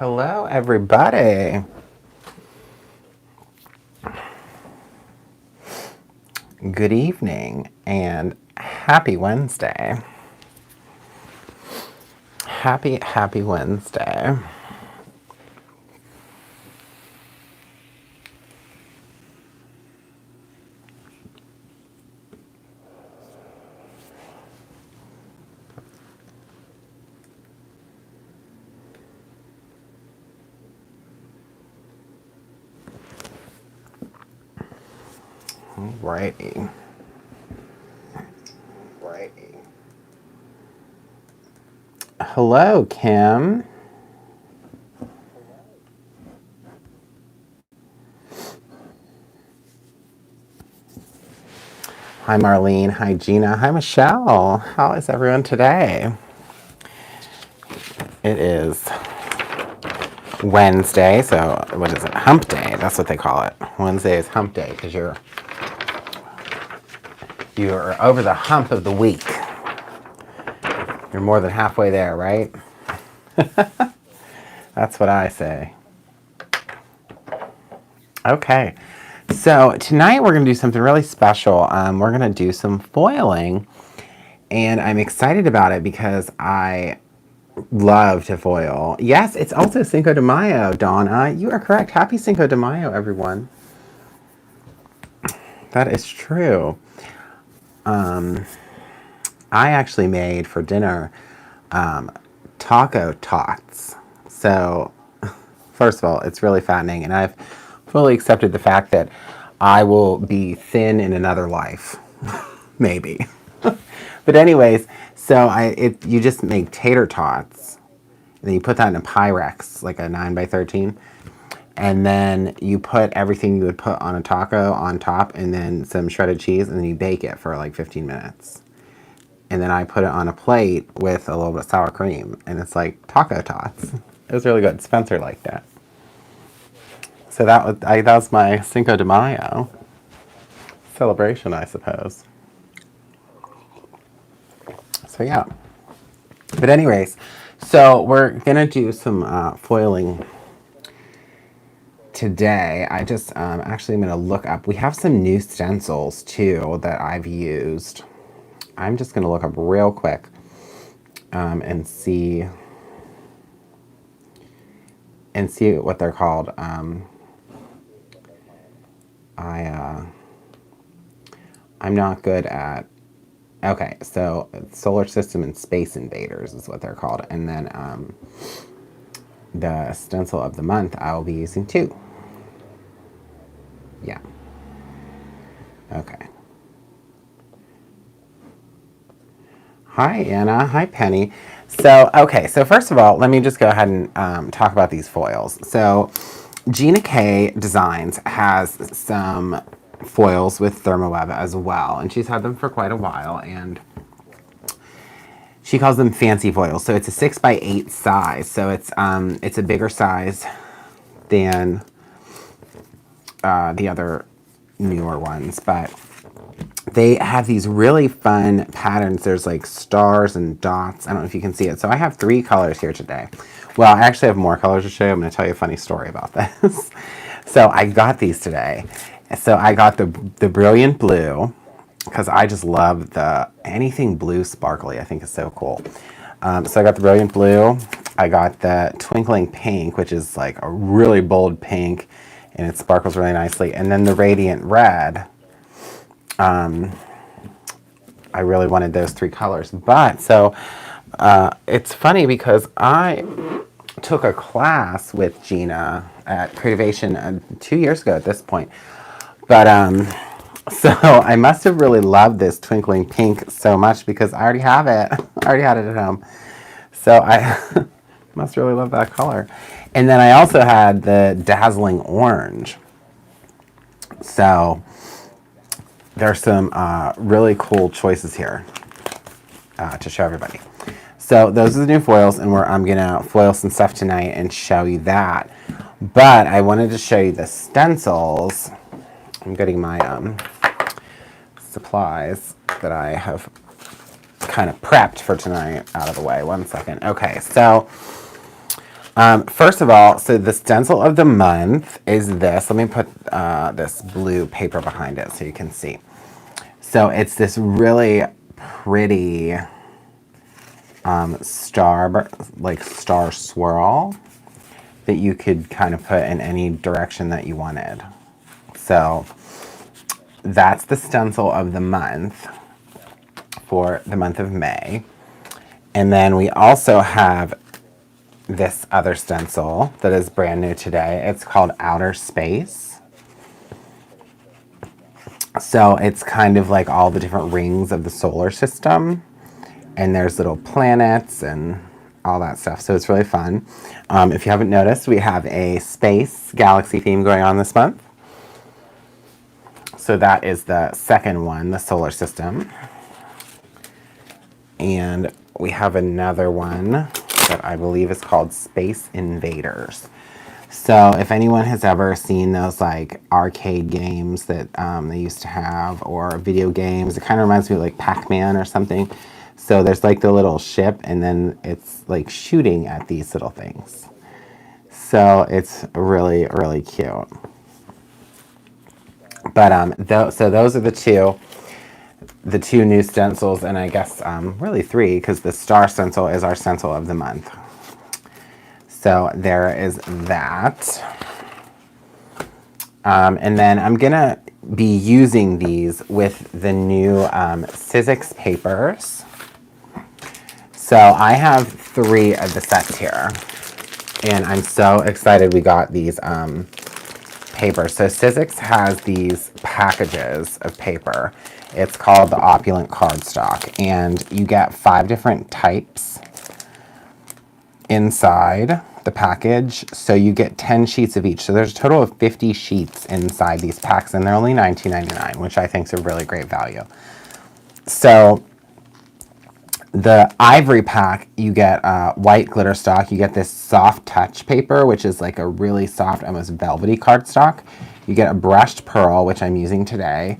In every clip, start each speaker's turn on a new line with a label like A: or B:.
A: Hello, everybody. Good evening and happy Wednesday. Happy Wednesday. Alrighty. Hello, Kim. Hi, Marlene. Hi, Gina. Hi, Michelle. How is everyone today? It is Wednesday, so what is it? Hump day. That's what they call it. Wednesday is hump day because you're over the hump of the week. You're more than halfway there, right? That's what I say. Okay, so tonight we're going to do something really special. We're going to do some foiling, and I'm excited about it because I love to foil. Yes, it's also Cinco de Mayo, Donna. You are correct. Happy Cinco de Mayo, everyone. That is true. I actually made for dinner taco tots. So, first of all, it's really fattening, and I've fully accepted the fact that I will be thin in another life. Maybe. But anyways, so you just make tater tots, and then you put that in a Pyrex, like a 9x13, and then you put everything you would put on a taco on top, and then some shredded cheese, and then you bake it for like 15 minutes. And then I put it on a plate with a little bit of sour cream, and it's like taco tots. It was really good. Spencer liked that. So that was my Cinco de Mayo celebration, I suppose. So yeah. But anyways, so we're gonna do some foiling today. I just actually I'm gonna look up. We have some new stencils too that I've used. I'm just gonna look up real quick and see what they're called. I'm not good at. Okay, so Solar System and Space Invaders is what they're called, and then the stencil of the month I will be using too. Yeah. Okay. Hi, Anna. Hi, Penny. So, okay, so first of all, let me just go ahead and talk about these foils. So, Gina K Designs has some foils with Thermoweb as well, and she's had them for quite a while, and she calls them fancy foils. So it's a 6x8 size, so it's a bigger size than the other newer ones, but they have these really fun patterns. There's like stars and dots. I don't know if you can see it. So I have 3 colors here today. Well, I actually have more colors to show you. I'm going to tell you a funny story about this. So I got these today. So I got the Brilliant Blue because I just love anything blue sparkly. I think is so cool. So I got the Brilliant Blue. I got the Twinkling Pink, which is like a really bold pink, and it sparkles really nicely. And then the Radiant Red. I really wanted those 3 colors. But so it's funny because I took a class with Gina at Creativation 2 years ago at this point. But so I must have really loved this Twinkling Pink so much because I already have it. I already had it at home. So I must really love that color. And then I also had the Dazzling Orange. So there's some really cool choices here to show everybody. So those are the new foils, and I'm gonna foil some stuff tonight and show you that. But I wanted to show you the stencils. I'm getting my supplies that I have kind of prepped for tonight out of the way. One second. Okay, so First of all, so the stencil of the month is this. Let me put this blue paper behind it so you can see. So it's this really pretty star swirl that you could kind of put in any direction that you wanted. So that's the stencil of the month for the month of May. And then we also have this other stencil that is brand new today. It's called Outer Space. So it's kind of like all the different rings of the solar system. And there's little planets and all that stuff. So it's really fun. If you haven't noticed, we have a space galaxy theme going on this month. So that is the second one, the solar system. And we have another one that I believe is called Space Invaders. So if anyone has ever seen those like arcade games that they used to have, or video games, it kind of reminds me of like Pac-Man or something. So there's like the little ship and then it's like shooting at these little things. So it's really, really cute. But so those are the two new stencils, and I guess really three, because the star stencil is our stencil of the month. So there is that. And then I'm gonna be using these with the new Sizzix Papers. So I have 3 of the sets here, and I'm so excited we got these paper. So Sizzix has these packages of paper. It's called the Opulent Cardstock, and you get 5 different types inside the package. So you get 10 sheets of each. So there's a total of 50 sheets inside these packs, and they're only $19.99, which I think is a really great value. So the ivory pack, you get white glitter stock. You get this soft touch paper, which is like a really soft, almost velvety cardstock. You get a brushed pearl, which I'm using today.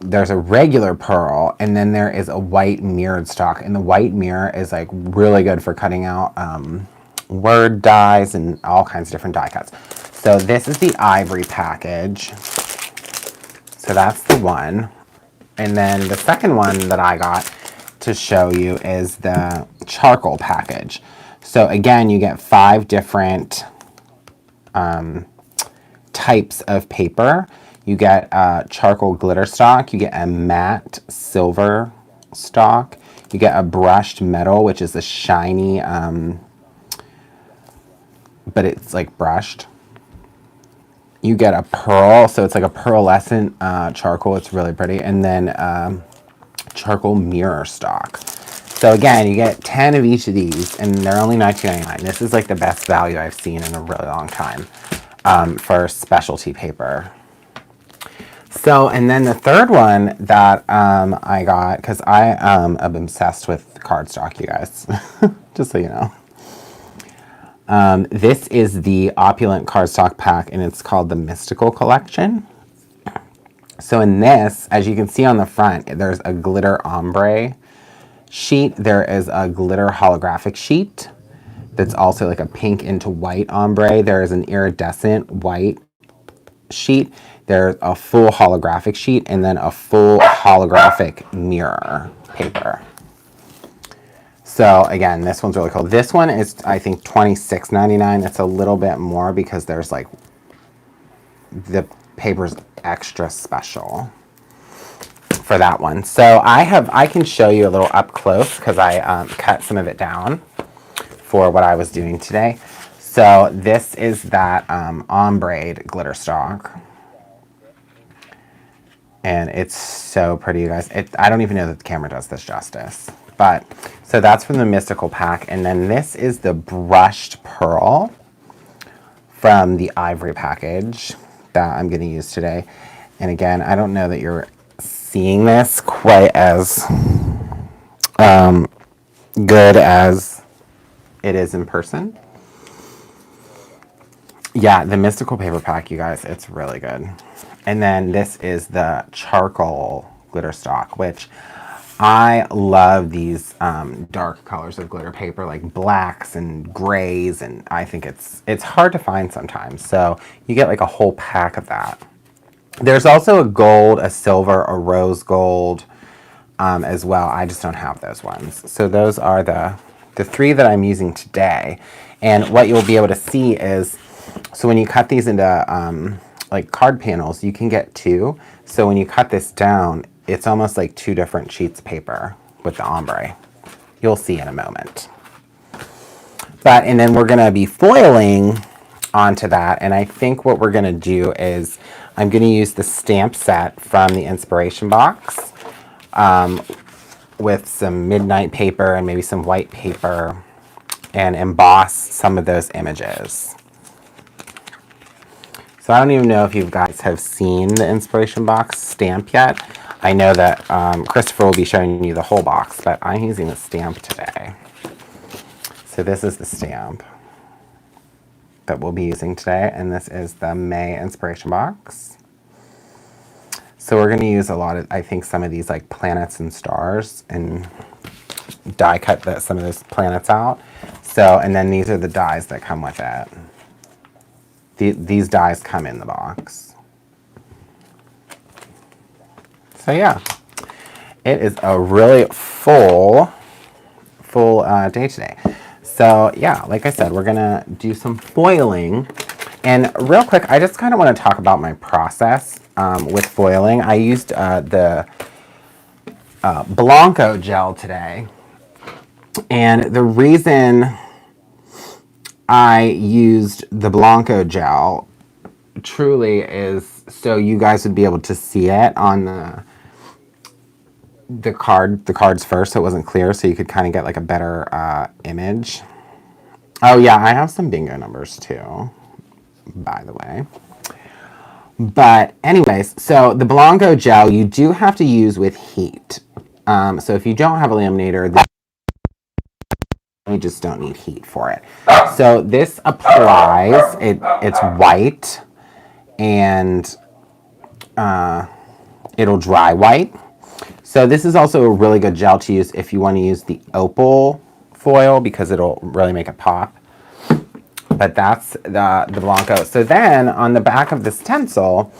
A: There's a regular pearl, and then there is a white mirrored stock. And the white mirror is like really good for cutting out word dies and all kinds of different die cuts. So this is the ivory package. So that's the one. And then the second one that I got to show you is the charcoal package. So again, you get 5 different types of paper. You get charcoal glitter stock, you get a matte silver stock, you get a brushed metal, which is a shiny, but it's like brushed. You get a pearl, so it's like a pearlescent charcoal, it's really pretty, and then charcoal mirror stock. So again, you get 10 of each of these, and they're only $19.99. This is like the best value I've seen in a really long time for specialty paper. So, and then the third one that I got, because I am obsessed with cardstock, you guys, just so you know. This is the Opulent Cardstock pack, and it's called the Mystical Collection. So in this, as you can see on the front, there's a glitter ombre sheet. There is a glitter holographic sheet that's also like a pink into white ombre. There is an iridescent white sheet. There's a full holographic sheet, and then a full holographic mirror paper. So again, this one's really cool. This one is, I think, $26.99. It's a little bit more because there's like, the paper's extra special for that one. So I can show you a little up close because I cut some of it down for what I was doing today. So this is that ombre glitter stock. And it's so pretty, you guys. I don't even know that the camera does this justice. But, so that's from the Mystical pack. And then this is the brushed pearl from the ivory package that I'm going to use today. And again, I don't know that you're seeing this quite as good as it is in person. Yeah, the Mystical paper pack, you guys, it's really good. And then this is the charcoal glitter stock, which I love these dark colors of glitter paper, like blacks and grays, and I think it's hard to find sometimes. So you get like a whole pack of that. There's also a gold, a silver, a rose gold as well. I just don't have those ones. So those are the three that I'm using today. And what you'll be able to see is, so when you cut these into like card panels, you can get two. So when you cut this down, it's almost like two different sheets of paper with the ombre. You'll see in a moment. And then we're gonna be foiling onto that. And I think what we're gonna do is I'm gonna use the stamp set from the inspiration box with some midnight paper and maybe some white paper and emboss some of those images. So I don't even know if you guys have seen the inspiration box stamp yet. I know that Christopher will be showing you the whole box, but I'm using the stamp today. So this is the stamp that we'll be using today, and this is the May inspiration box. So we're going to use a lot of, I think, some of these like planets and stars, and die cut some of those planets out. So, and then these are the dies that come with it. These dies come in the box. So yeah, it is a really full day today. So yeah, like I said, we're gonna do some foiling. And real quick, I just kind of want to talk about my process with foiling. I used the Blanco Gel today. And the reason I used the Blanco Gel truly is so you guys would be able to see it on the cards first, so it wasn't clear, so you could kind of get like a better image. Oh yeah, I have some bingo numbers too, by the way. But anyways, so the Blanco Gel you do have to use with heat. So if you don't have a laminator, you just don't need heat for it. So this applies, it's white, and it'll dry white. So this is also a really good gel to use if you want to use the opal foil, because it'll really make it pop. But that's the Blanco. So then on the back of the stencil,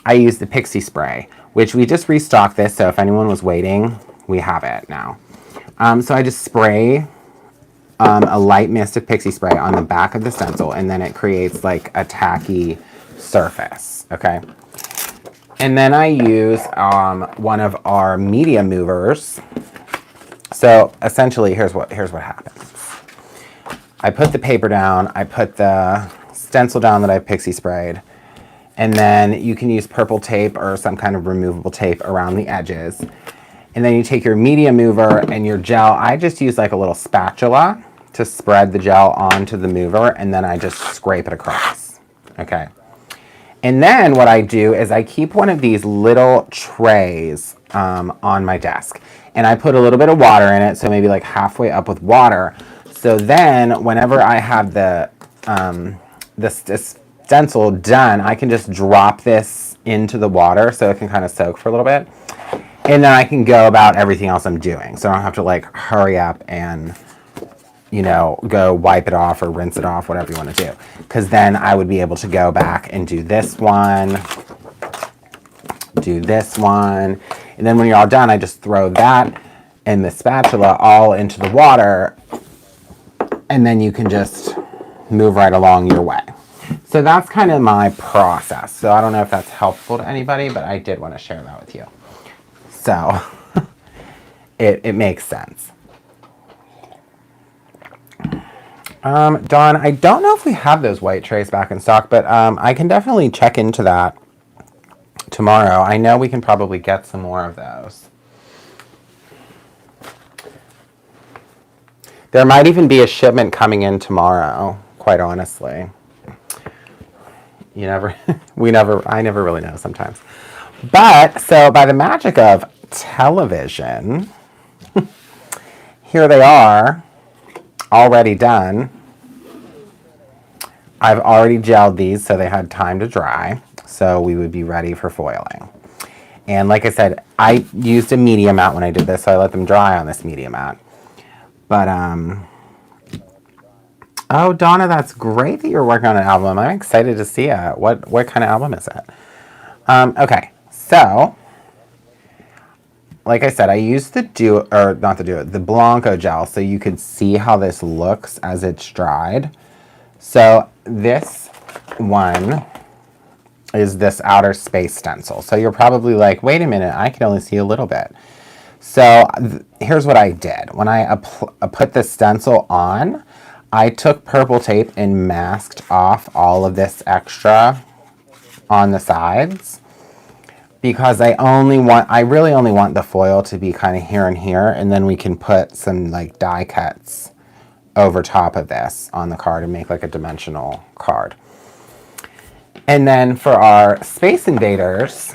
A: I use the Pixie Spray, which we just restocked this. So if anyone was waiting, we have it now. So I just spray a light mist of Pixie Spray on the back of the stencil, and then it creates like a tacky surface, okay? And then I use one of our media movers. So essentially, here's what happens. I put the paper down, I put the stencil down that I Pixie sprayed, and then you can use purple tape or some kind of removable tape around the edges. And then you take your media mover and your gel. I just use like a little spatula to spread the gel onto the mover, and then I just scrape it across, okay? And then what I do is I keep one of these little trays on my desk, and I put a little bit of water in it, so maybe like halfway up with water. So then whenever I have the stencil done, I can just drop this into the water so it can kind of soak for a little bit. And then I can go about everything else I'm doing. So I don't have to like hurry up and, you know, go wipe it off or rinse it off, whatever you want to do. Because then I would be able to go back and do this one, and then when you're all done, I just throw that and the spatula all into the water, and then you can just move right along your way. So that's kind of my process. So I don't know if that's helpful to anybody, but I did want to share that with you. So it makes sense. Dawn, I don't know if we have those white trays back in stock, but I can definitely check into that tomorrow. I know we can probably get some more of those. There might even be a shipment coming in tomorrow, quite honestly. I never really know sometimes. But, so by the magic of television, here they are, already done. I've already gelled these so they had time to dry, so we would be ready for foiling. And like I said, I used a media mat when I did this, so I let them dry on this media mat. But, oh, Donna, that's great that you're working on an album. I'm excited to see it. What kind of album is it? Okay, so, like I said, I used the the Blanco Gel, so you could see how this looks as it's dried. So this one is this outer space stencil. So you're probably like, wait a minute, I can only see a little bit. So here's what I did. When I put the stencil on, I took purple tape and masked off all of this extra on the sides, because I really only want the foil to be kind of here and here, and then we can put some like die cuts over top of this on the card and make like a dimensional card. And then for our Space Invaders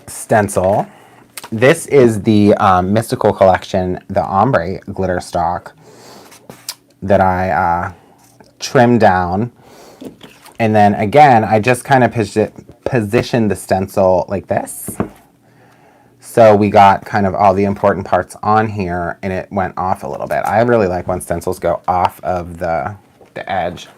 A: stencil, this is the Mystical Collection, the ombre glitter stock that I trimmed down. And then again, I just kind of positioned the stencil like this. So we got kind of all the important parts on here, and it went off a little bit. I really like when stencils go off of the edge.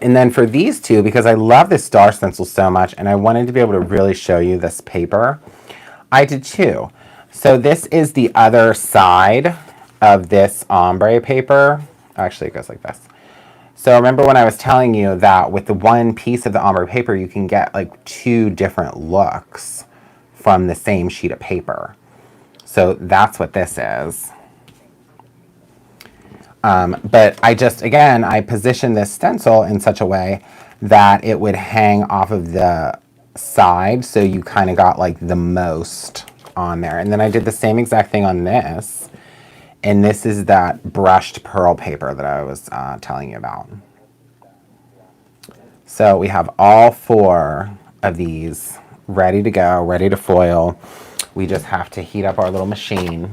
A: And then for these two, because I love this star stencil so much and I wanted to be able to really show you this paper, I did two. So this is the other side of this ombre paper. Actually, it goes like this. So remember when I was telling you that with the one piece of the ombre paper, you can get like two different looks from the same sheet of paper. So that's what this is. But I positioned this stencil in such a way that it would hang off of the side, so you kind of got like the most on there. And then I did the same exact thing on this, and this is that brushed pearl paper that I was telling you about. So we have all four of these ready to go, ready to foil. We just have to heat up our little machine.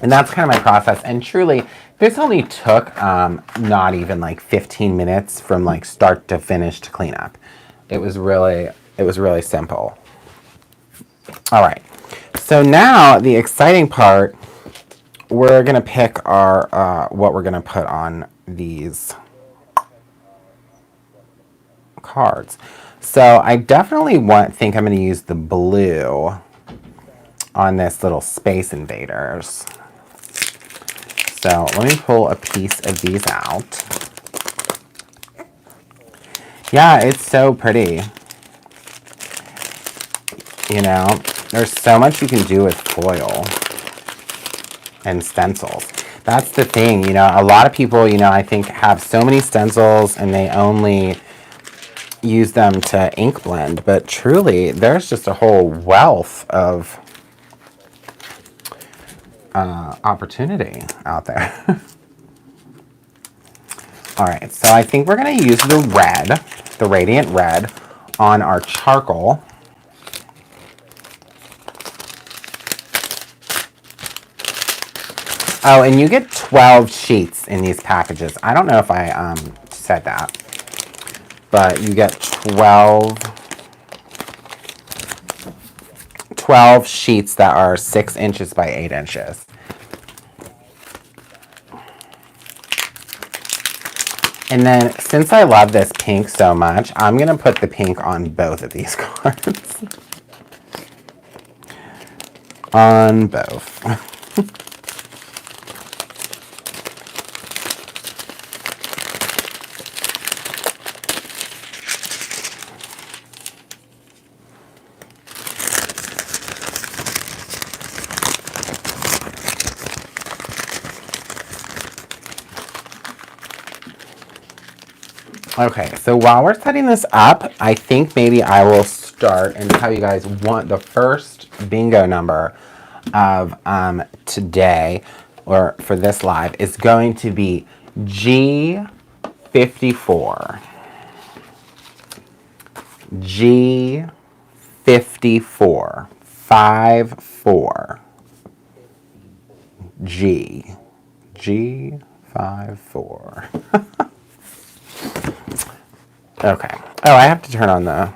A: And that's kind of my process. And truly, this only took not even like 15 minutes from like start to finish to clean up. It was really simple. All right. So now the exciting part, we're gonna pick our what we're gonna put on these cards. So I definitely think I'm gonna use the blue on this little Space Invaders. So let me pull a piece of these out. Yeah, it's so pretty. You know, there's so much you can do with foil and stencils. That's the thing, you know, a lot of people, you know, I think have so many stencils and they only use them to ink blend, but truly there's just a whole wealth of opportunity out there. All right, so I think we're going to use the red, the Radiant Red, on our charcoal. Oh, and you get 12 sheets in these packages. I don't know if I said that, but you get 12 sheets that are 6 inches by 8 inches. And then, since I love this pink so much, I'm going to put the pink on both of these cards. On both. Okay, so while we're setting this up, I think maybe I will start and tell you guys what the first bingo number of today, or for this live, is going to be G54. G54. 5-4. G54. Okay. Oh, I have to turn on the...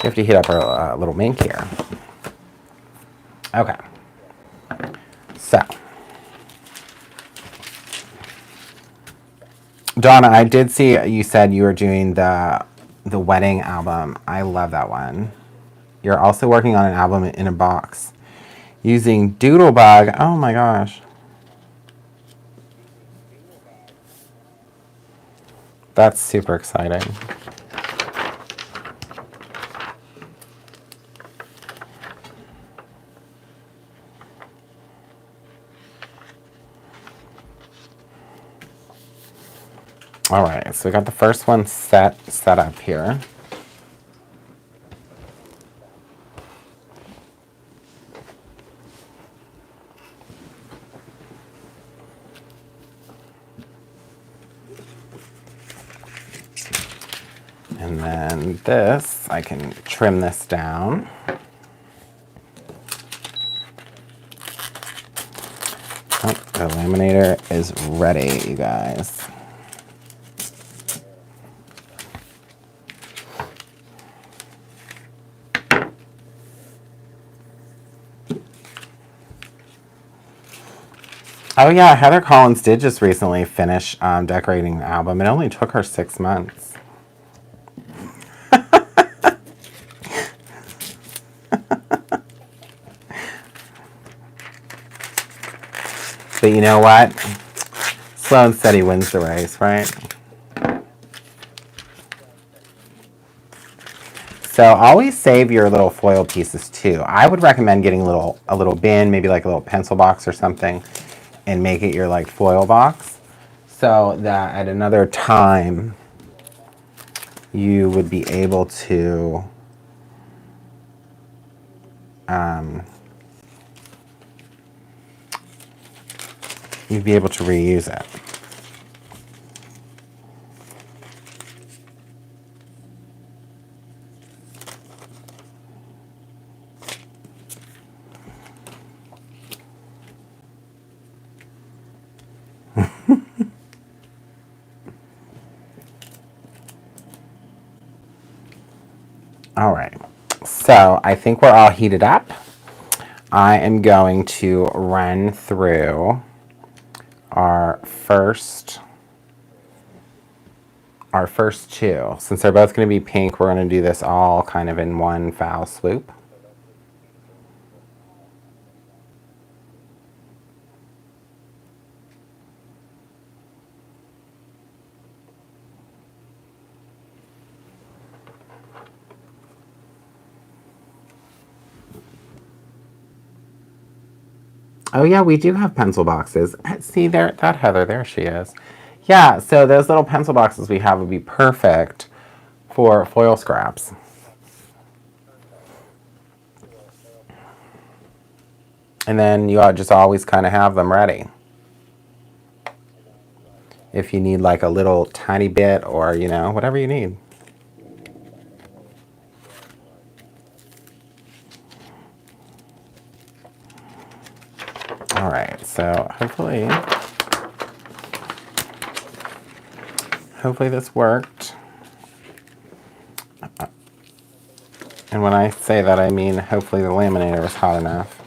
A: We have to heat up our little mink here. Okay. So, Donna, I did see you said you were doing the wedding album. I love that one. You're also working on an album in a box using Doodlebug. Oh my gosh. That's super exciting. All right, so we got the first one set up here. And then this, I can trim this down. Oh, the laminator is ready, you guys. Oh yeah, Heather Collins did just recently finish decorating the album. It only took her 6 months. But you know what? Slow and steady wins the race, right? So always save your little foil pieces too. I would recommend getting a little bin, maybe like a little pencil box or something, and make it your like foil box, so that at another time you would be able to you'd be able to reuse it. All right, so I think we're all heated up. I am going to run through our first two. Since they're both going to be pink, we're going to do this all kind of in one foul swoop. Oh yeah, we do have pencil boxes. See there, that Heather, there she is. Yeah, so those little pencil boxes we have would be perfect for foil scraps. And then you just always kind of have them ready. If you need like a little tiny bit, or, you know, whatever you need. All right, so hopefully this worked. And when I say that, I mean hopefully the laminator is hot enough.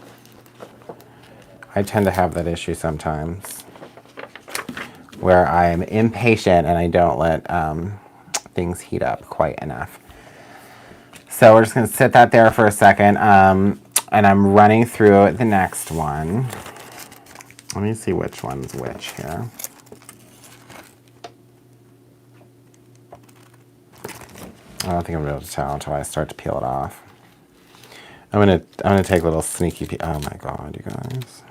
A: I tend to have that issue sometimes, where I'm impatient and I don't let things heat up quite enough. So we're just going to sit that there for a second, and I'm running through the next one. Let me see which one's which here. I don't think I'm able to tell until I start to peel it off. I'm gonna take little sneaky. Oh my god, you guys!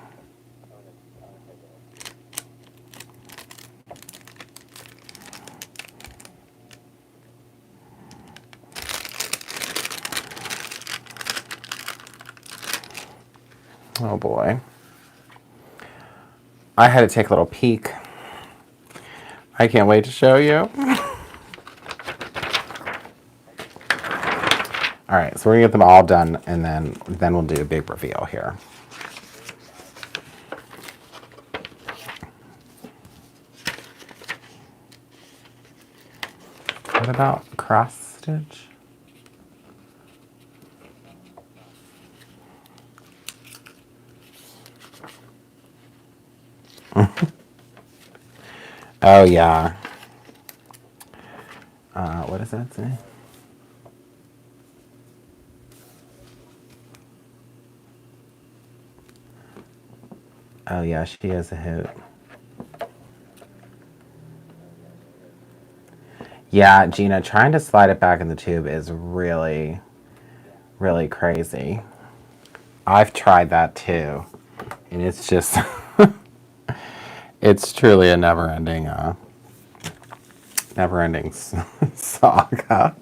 A: Oh boy! I had to take a little peek. I can't wait to show you. All right, so we're gonna get them all done, and then we'll do a big reveal here. What about cross stitch? Oh, yeah. What does that say? Oh, yeah, she has a hoot. Yeah, Gina, trying to slide it back in the tube is really, really crazy. I've tried that too. And it's just, it's truly a never-ending saga.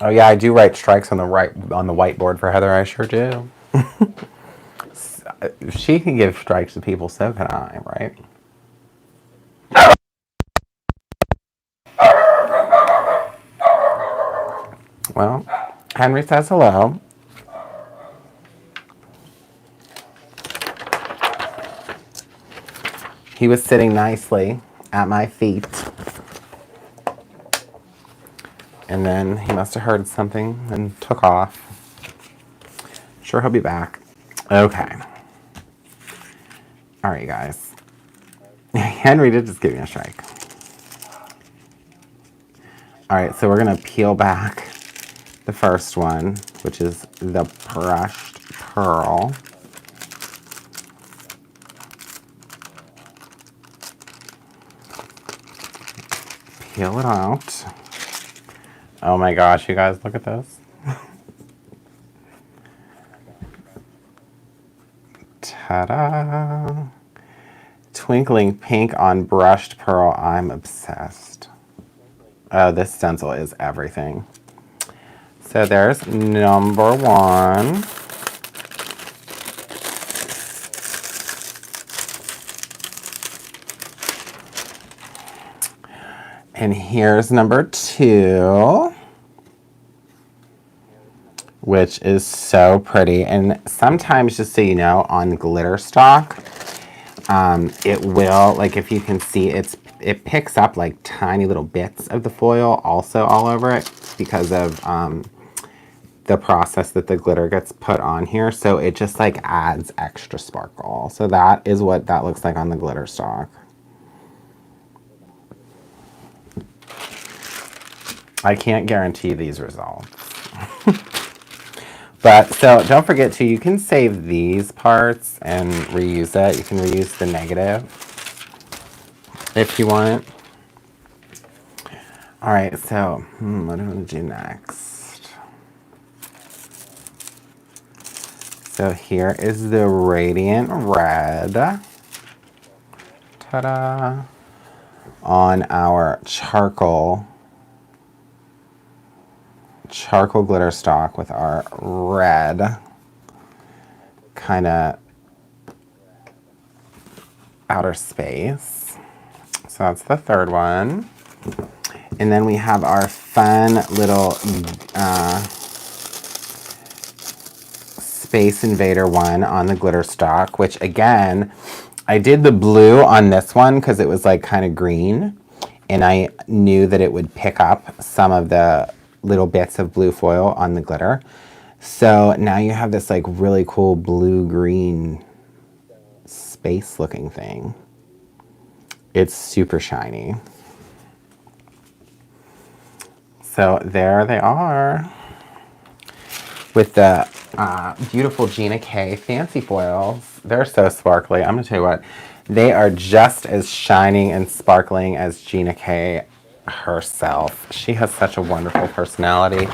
A: Oh yeah, I do write strikes on the whiteboard for Heather. I sure do. If she can give strikes to people, so can I, right? Well, Henry says hello. He was sitting nicely at my feet. And then he must have heard something and took off. Sure, he'll be back. Okay. All right, you guys. Henry did just give me a strike. All right, so we're going to peel back the first one, which is the brushed pearl. Peel it out. Oh my gosh, you guys, look at this. Ta-da! Twinkling pink on brushed pearl. I'm obsessed. Oh, this stencil is everything. So there's number one. And here's number two, which is so pretty. And sometimes, just so you know, on glitter stock, it will, like if you can see, it picks up like tiny little bits of the foil also all over it because of the process that the glitter gets put on here. So it just like adds extra sparkle. So that is what that looks like on the glitter stock. I can't guarantee these results. But so don't forget to, you can save these parts and reuse it. You can reuse the negative if you want. All right, so what do I want to do next? So here is the Radiant Red. Ta-da! On our charcoal glitter stock with our red kind of outer space. So that's the third one. And then we have our fun little Space Invader one on the glitter stock, which again, I did the blue on this one because it was like kind of green. And I knew that it would pick up some of the little bits of blue foil on the glitter. So now you have this like really cool blue-green space looking thing. It's super shiny. So there they are with the beautiful Gina K fancy foils. They're so sparkly. I'm gonna tell you what, they are just as shining and sparkling as Gina K herself. She has such a wonderful personality.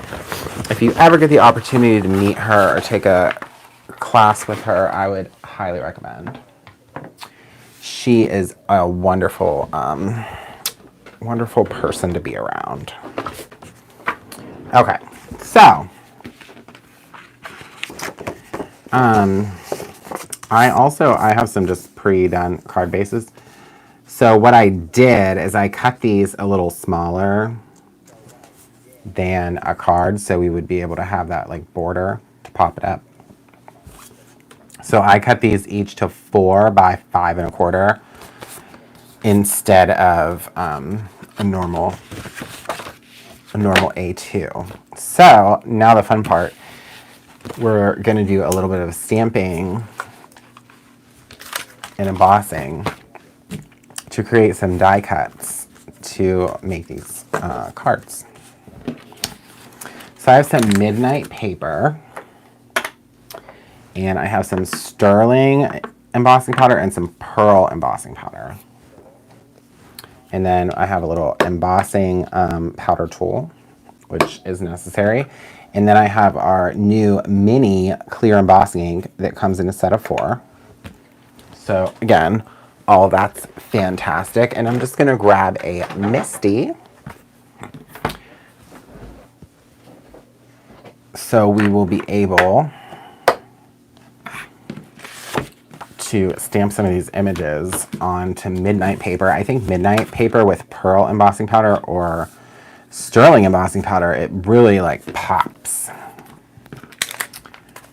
A: If you ever get the opportunity to meet her or take a class with her, I would highly recommend. She is a wonderful, wonderful person to be around. Okay, so I have some just pre-done card bases. So what I did is I cut these a little smaller than a card, so we would be able to have that like border to pop it up. So I cut these each to 4 by 5 1/4 instead of a normal A2. So now the fun part. we're going to do a little bit of stamping and embossing to create some die cuts to make these cards. So I have some midnight paper, and I have some sterling embossing powder and some pearl embossing powder. And then I have a little embossing powder tool, which is necessary. And then I have our new mini clear embossing ink that comes in a set of 4. So again, all that's fantastic. And I'm just gonna grab a Misty. So we will be able to stamp some of these images onto midnight paper. I think midnight paper with pearl embossing powder or sterling embossing powder, it really like pops.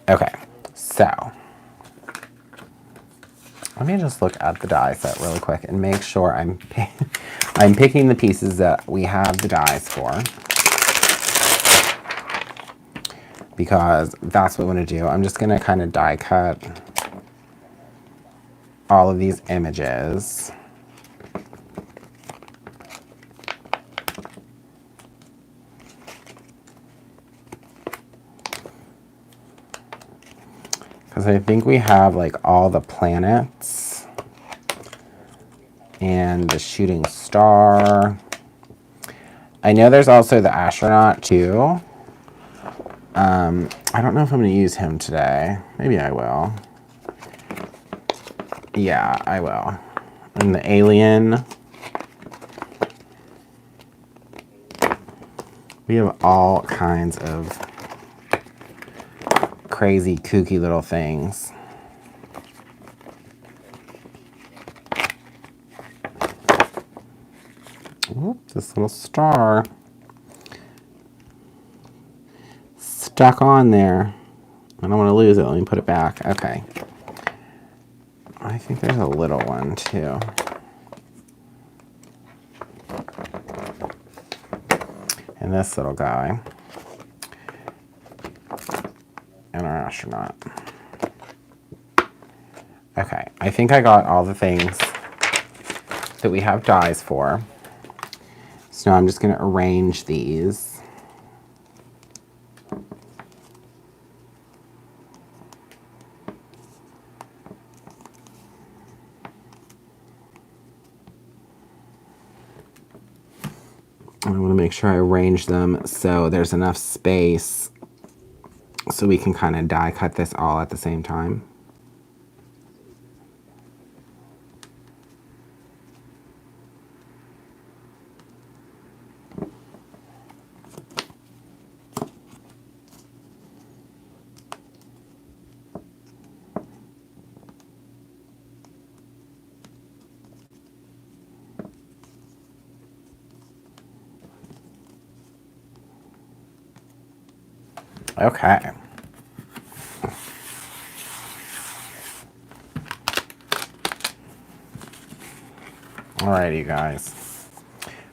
A: Okay, so let me just look at the die set really quick and make sure I'm picking the pieces that we have the dies for, because that's what I want to do. I'm just going to kind of die cut all of these images. Because I think we have like all the planets and the shooting star. I know there's also the astronaut too. I don't know if I'm going to use him today. Maybe I will. Yeah, I will. And the alien. We have all kinds of crazy, kooky little things. Oops, this little star stuck on there. I don't want to lose it. Let me put it back. Okay. I think there's a little one too. And this little guy. And our astronaut. Okay, I think I got all the things that we have dies for. So now I'm just going to arrange these. I want to make sure I arrange them so there's enough space so we can kind of die cut this all at the same time. Okay. Alrighty, you guys.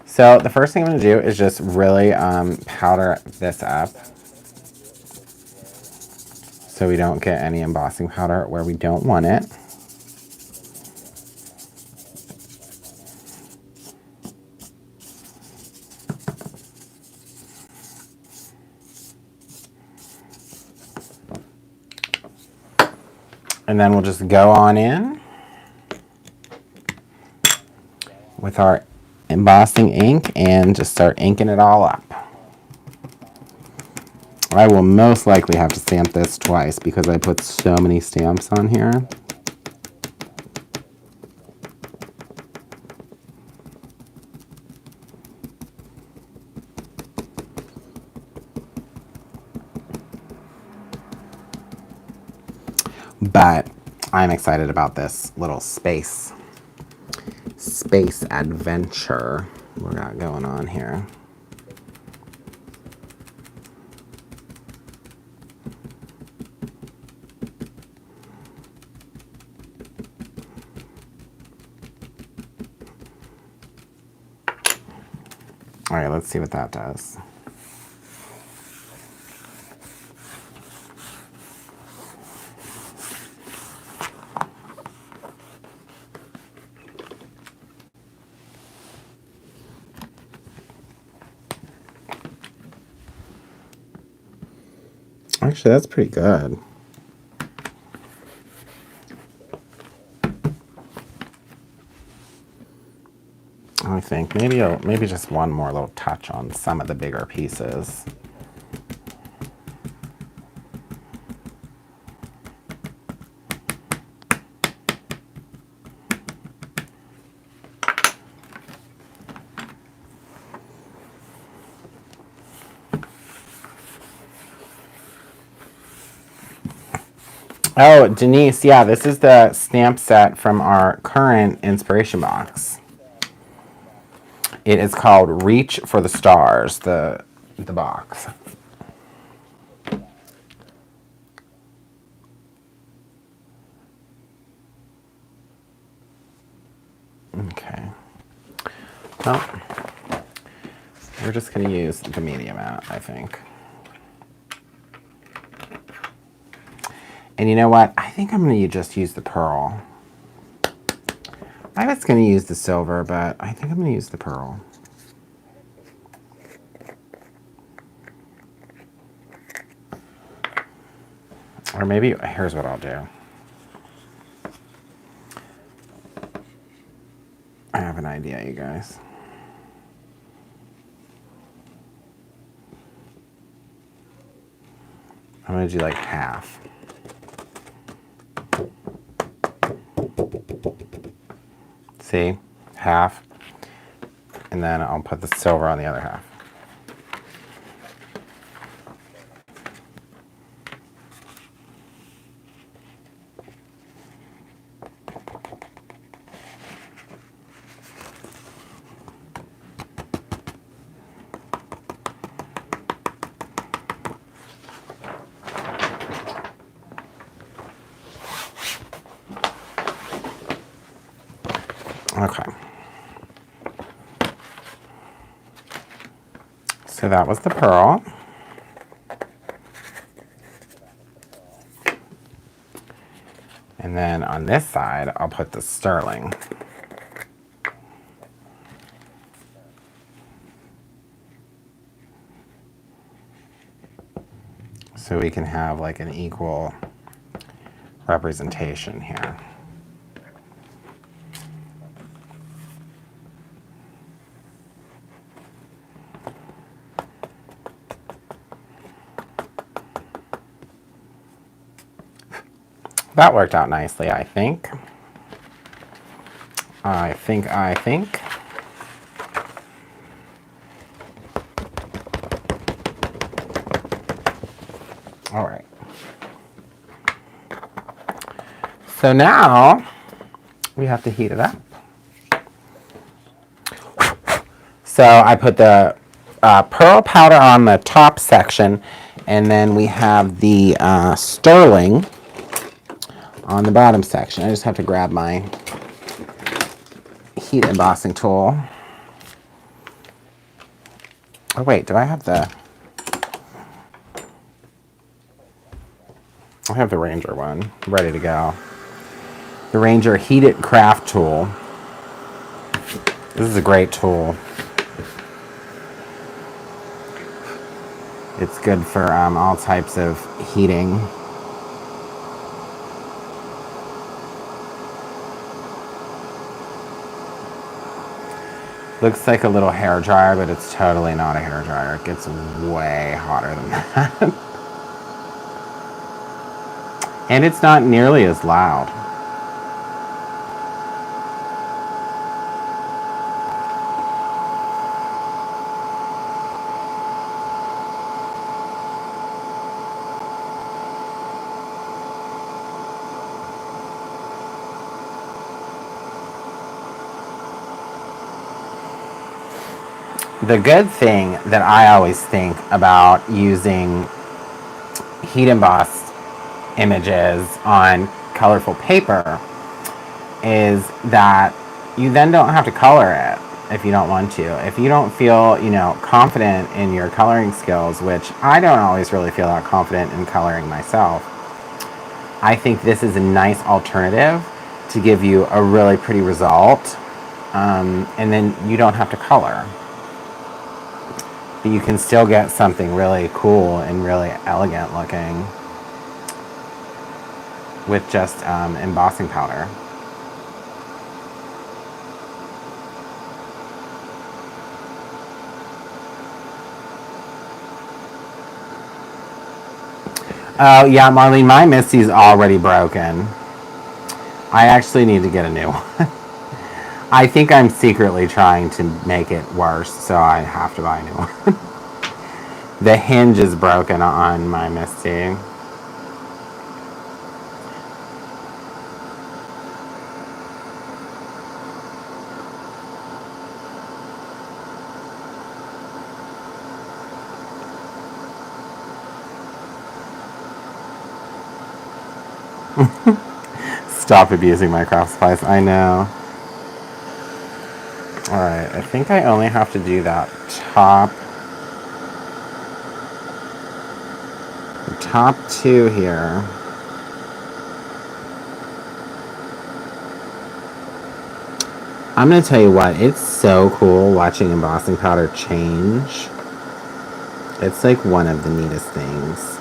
A: So the first thing I'm going to do is just really powder this up so we don't get any embossing powder where we don't want it. And then we'll just go on in with our embossing ink and just start inking it all up. I will most likely have to stamp this twice because I put so many stamps on here. But I'm excited about this little space adventure we got going on here. All right, let's see what that does. Actually, that's pretty good. I think maybe just one more little touch on some of the bigger pieces. Oh, Denise, yeah, this is the stamp set from our current inspiration box. It is called Reach for the Stars, the box. Okay. Well, we're just going to use the medium out, I think. And you know what? I think I'm going to just use the pearl. I was going to use the silver, but I think I'm going to use the pearl. Or maybe, here's what I'll do. I have an idea, you guys. I'm going to do like half. See? Half. And then I'll put the silver on the other half. Okay. So that was the pearl. And then on this side, I'll put the sterling. So we can have like an equal representation here. That worked out nicely, I think. I think. All right. So now we have to heat it up. So I put the pearl powder on the top section, and then we have the sterling on the bottom section. I just have to grab my heat embossing tool. Oh wait, do I have the... I have the Ranger one ready to go. The Ranger Heated Craft Tool. This is a great tool. It's good for all types of heating. Looks like a little hair dryer, but it's totally not a hair dryer. It gets way hotter than that. And it's not nearly as loud. The good thing that I always think about using heat embossed images on colorful paper is that you then don't have to color it if you don't want to. If you don't feel, confident in your coloring skills, which I don't always really feel that confident in coloring myself, I think this is a nice alternative to give you a really pretty result, and then you don't have to color. but you can still get something really cool and really elegant looking with just embossing powder. Oh yeah, Marlene, my Misty's already broken. I actually need to get a new one. I think I'm secretly trying to make it worse, so I have to buy a new one. The hinge is broken on my Misty. Stop abusing my craft supplies. I know. Alright, I think I only have to do that top two here. I'm going to tell you what, it's so cool watching embossing powder change. It's like one of the neatest things.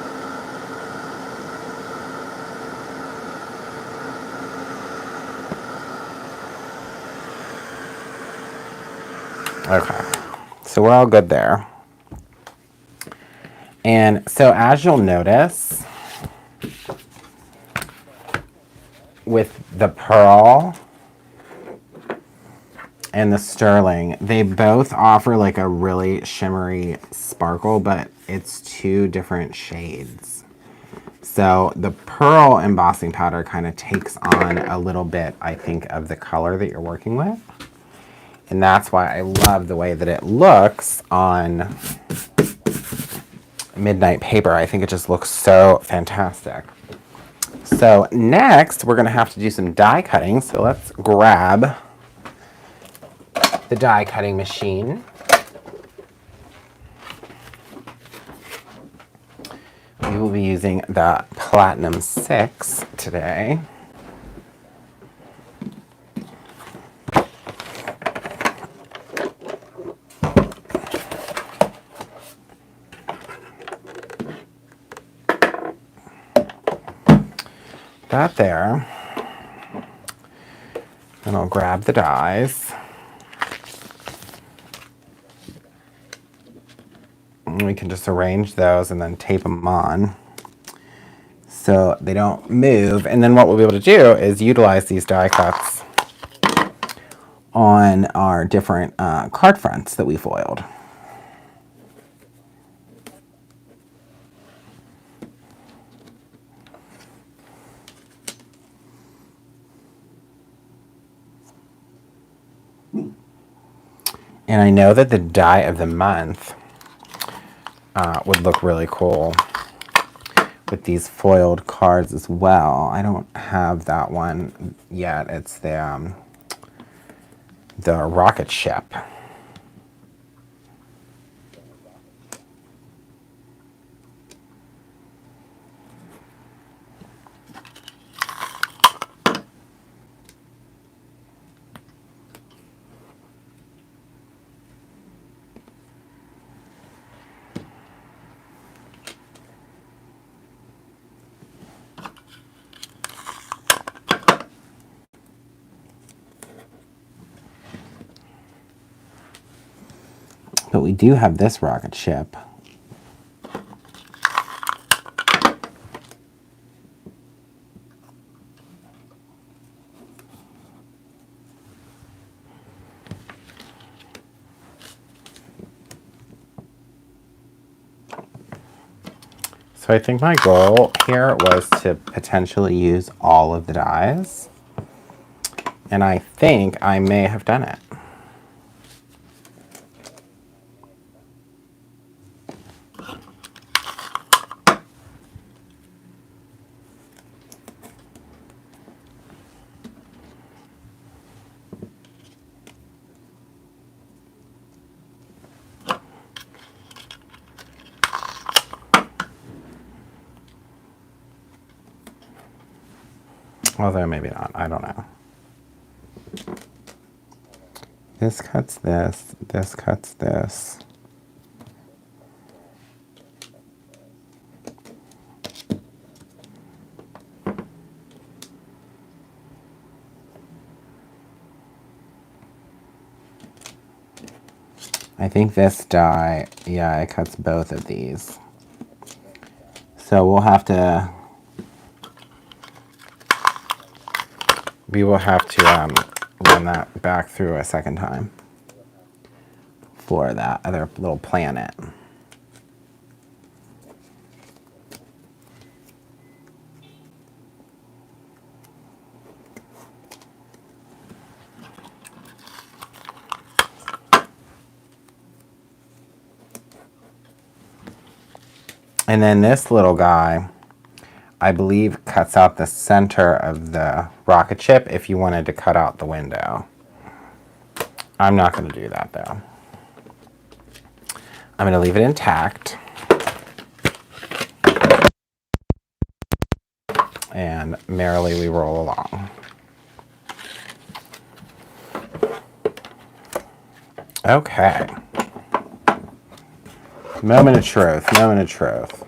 A: Okay, so we're all good there. And so as you'll notice, with the pearl and the sterling, they both offer like a really shimmery sparkle, but it's two different shades. So the pearl embossing powder kind of takes on a little bit, I think, of the color that you're working with. And that's why I love the way that it looks on midnight paper. I think it just looks so fantastic. So next, we're going to have to do some die cutting. So let's grab the die cutting machine. We will be using the Platinum 6 today. That there. And I'll grab the dies. And we can just arrange those and then tape them on so they don't move. And then what we'll be able to do is utilize these die cuts on our different card fronts that we foiled. And I know that the die of the month would look really cool with these foiled cards as well. I don't have that one yet. It's the rocket ship. But we do have this rocket ship. So I think my goal here was to potentially use all of the dies. And I think I may have done it. Although maybe not, I don't know. This cuts this, this cuts this. I think this die, yeah, it cuts both of these. So we will have to run that back through a second time for that other little planet. And then this little guy, I believe, cuts out the center of the rocket ship if you wanted to cut out the window. I'm not going to do that though. I'm going to leave it intact. And merrily we roll along. Okay. Moment of truth, moment of truth.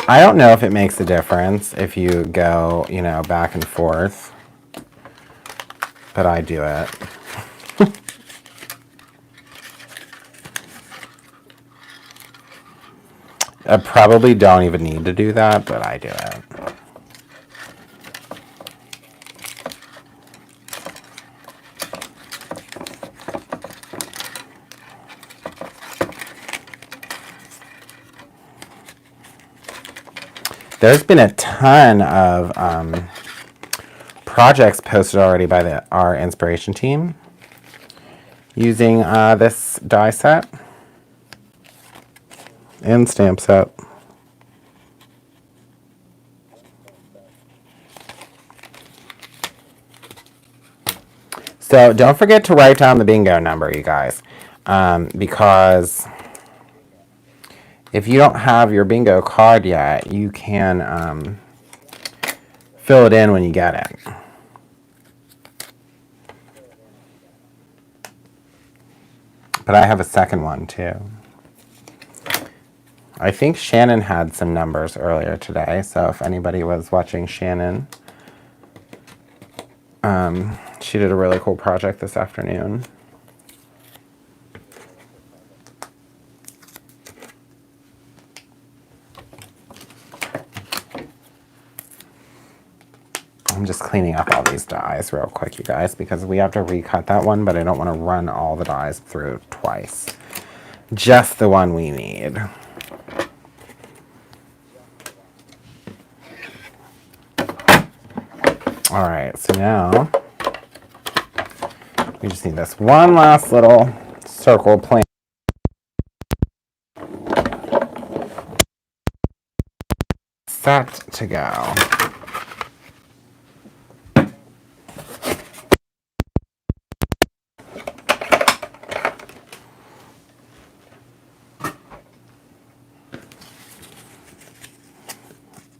A: I don't know if it makes a difference if you go, you know, back and forth, but I do it. I probably don't even need to do that, but I do it. There's been a ton of projects posted already by our inspiration team using this die set and stamp set. So don't forget to write down the bingo number, you guys, because if you don't have your bingo card yet, you can fill it in when you get it. But I have a second one too. I think Shannon had some numbers earlier today, so if anybody was watching Shannon, she did a really cool project this afternoon. I'm just cleaning up all these dies real quick, you guys, because we have to recut that one, but I don't want to run all the dies through twice. Just the one we need. All right, so now we just need this one last little circle plan. Set to go.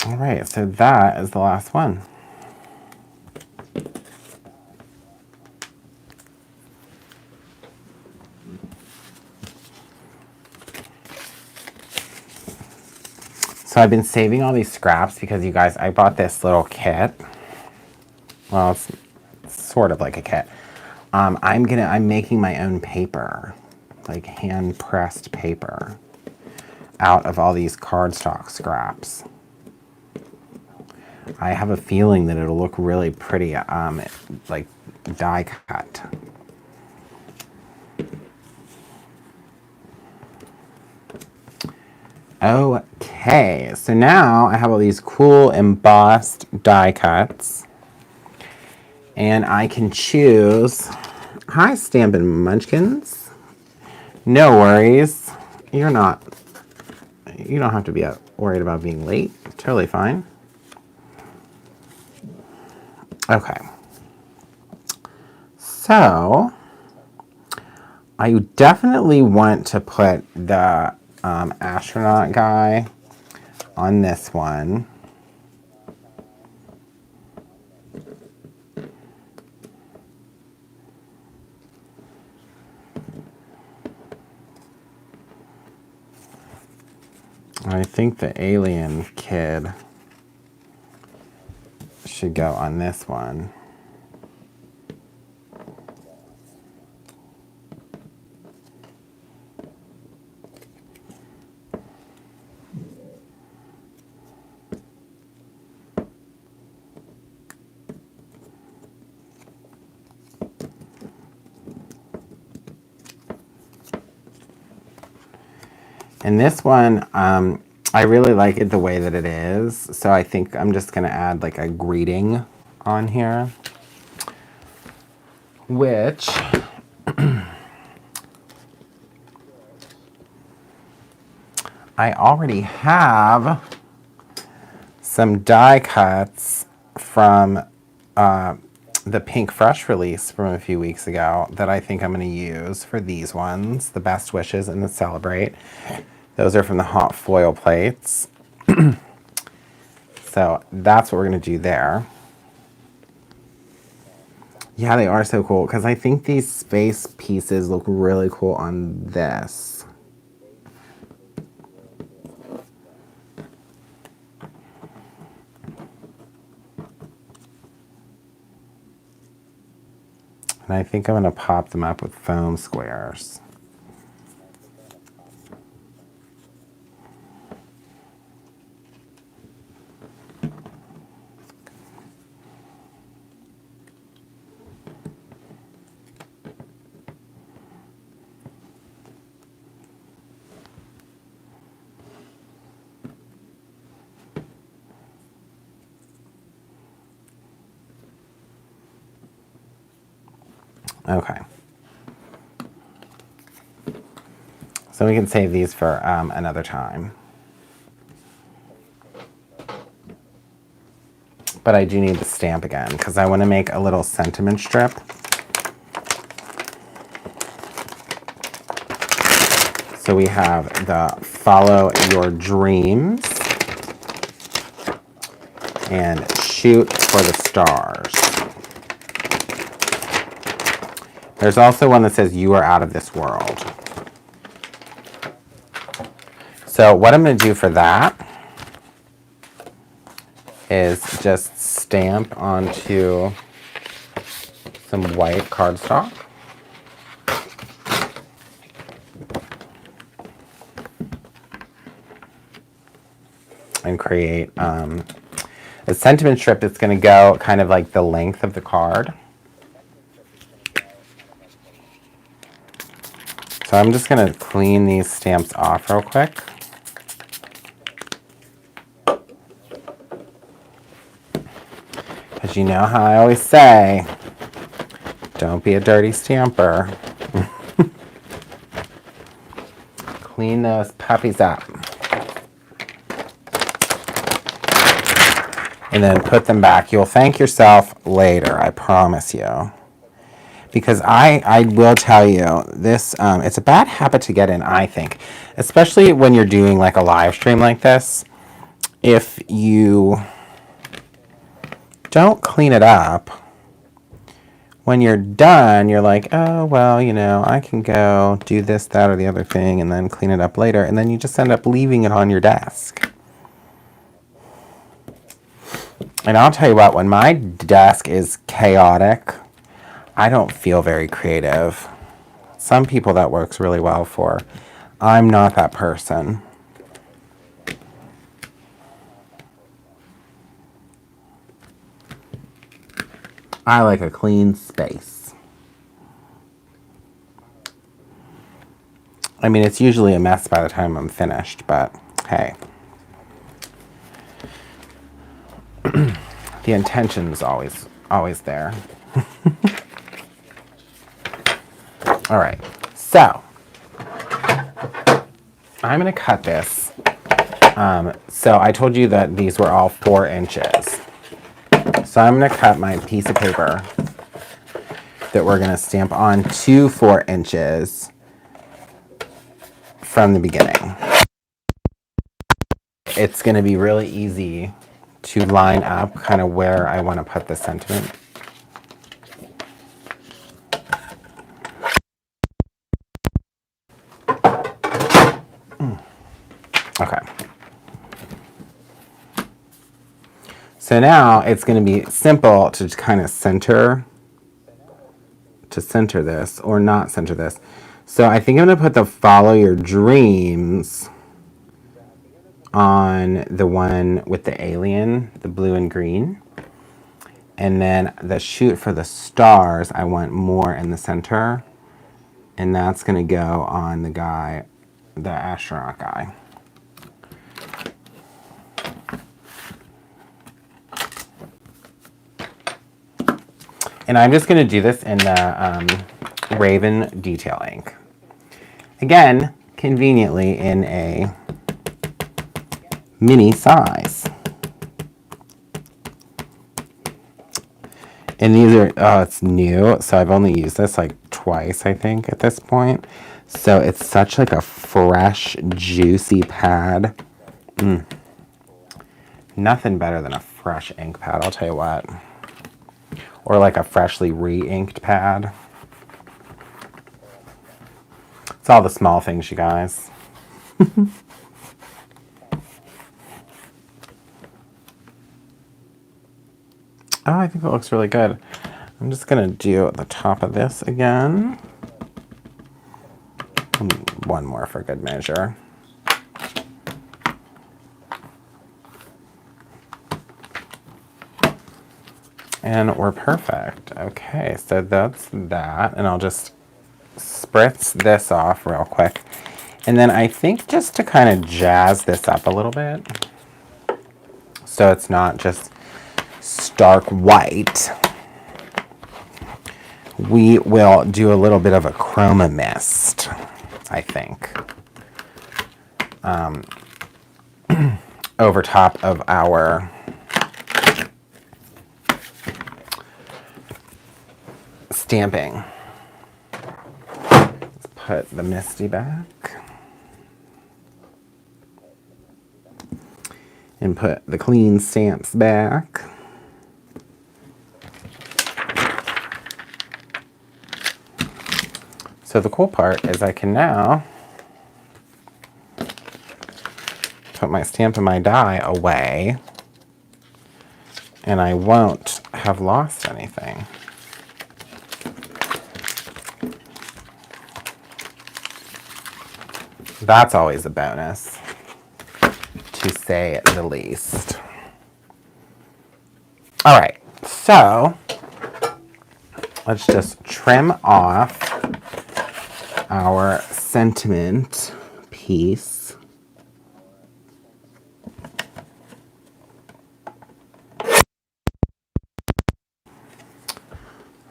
A: All right, so that is the last one. So I've been saving all these scraps because, you guys, I bought this little kit. Well, it's sort of like a kit. I'm making my own paper, like hand pressed paper, out of all these cardstock scraps. I have a feeling that it'll look really pretty, like die cut. Okay, so now I have all these cool embossed die cuts, and I can choose. Hi, Stampin' Munchkins. No worries. You don't have to be worried about being late. Totally fine. Okay. So I definitely want to put the astronaut guy on this one. think the alien kid should go on this one. And this one, I really like it the way that it is. So I think I'm just going to add like a greeting on here, which I already have some die cuts from the Pink Fresh release from a few weeks ago that I think I'm going to use for these ones, the Best Wishes and the Celebrate. Those are from the hot foil plates. So that's what we're going to do there. Yeah, they are so cool because I think these space pieces look really cool on this. And I think I'm going to pop them up with foam squares. Okay. So we can save these for another time. But I do need the stamp again because I want to make a little sentiment strip. So we have the Follow Your Dreams and Shoot for the Stars. There's also one that says You Are Out of This World. So what I'm going to do for that is just stamp onto some white cardstock. And create a sentiment strip that's going to go kind of like the length of the card. So I'm just going to clean these stamps off real quick. Because you know how I always say, don't be a dirty stamper. Clean those puppies up. And then put them back. You'll thank yourself later, I promise you. Because I will tell you, this it's a bad habit to get in, I think. Especially when you're doing like a live stream like this. If you don't clean it up, when you're done, you're like, oh, well, you know, I can go do this, that, or the other thing, and then clean it up later. And then you just end up leaving it on your desk. And I'll tell you what, when my desk is chaotic, I don't feel very creative. Some people that works really well for. I'm not that person. I like a clean space. I mean, it's usually a mess by the time I'm finished, but hey. The intention's always there. All right, so I'm going to cut this. So I told you that these were all 4 inches. So I'm going to cut my piece of paper that we're going to stamp on to 4 inches from the beginning. It's going to be really easy to line up kind of where I want to put the sentiment. Okay. So now it's going to be simple to kind of center this or not center this. So I think I'm going to put the Follow Your Dreams on the one with the alien, the blue and green. And then the Shoot for the Stars, I want more in the center. And that's going to go on the guy, the astronaut guy. And I'm just going to do this in the Raven Detail ink. Again, conveniently in a mini size. And these are, oh, it's new, so I've only used this like twice, I think, at this point. So it's such like a fresh, juicy pad. Nothing better than a fresh ink pad, I'll tell you what. Or like a freshly re-inked pad. It's all the small things, you guys. Oh, I think that looks really good. I'm just going to do the top of this again. One more for good measure. And we're perfect. Okay, so that's that. And I'll just spritz this off real quick. And then I think just to kind of jazz this up a little bit, so it's not just stark white, we will do a little bit of a Chroma Mist, I think, over top of our stamping. Let's put the Misty back. And put the clean stamps back. So the cool part is I can now put my stamp and my die away, and I won't have lost anything. That's always a bonus, to say the least. All right, so let's just trim off our sentiment piece.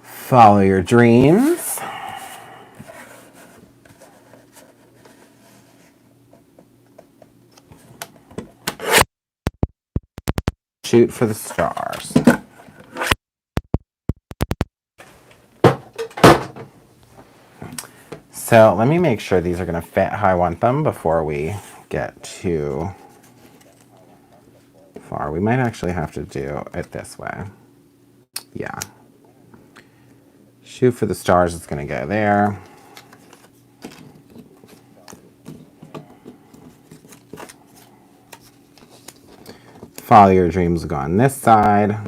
A: Follow your dreams. Shoot for the stars. So let me make sure these are going to fit how I want them before we get too far. We might actually have to do it this way. Yeah. Shoot for the stars is going to go there. Follow your dreams will go on this side.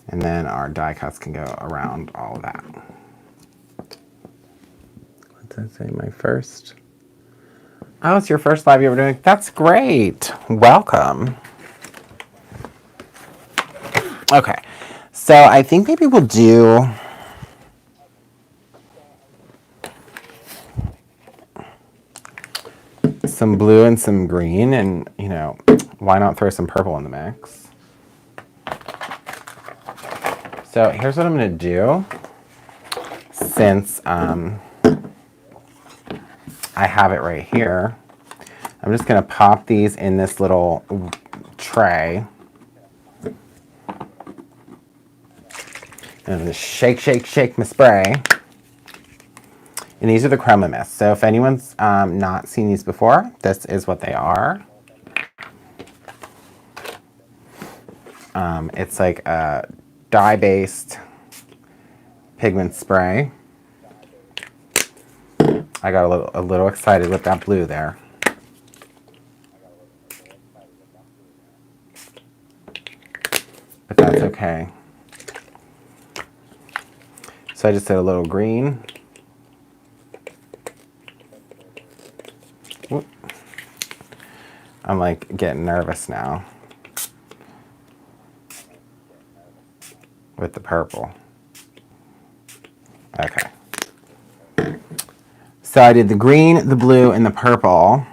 A: And then our die cuts can go around all of that. What's that say? My first? Oh, it's your first live you ever doing? That's great. Welcome. Okay. So I think maybe we'll do some blue and some green, and, you know, why not throw some purple in the mix? So here's what I'm going to do. Since I have it right here, I'm just going to pop these in this little tray. And I'm going to shake, shake, shake my spray. And these are the Chroma Mist. So if anyone's not seen these before, this is what they are. It's like a dye-based pigment spray. I got a little excited with that blue there. if that's okay. So I just did a little green. Whoop. I'm like getting nervous now with the purple. Okay. So I did the green, the blue, and the purple.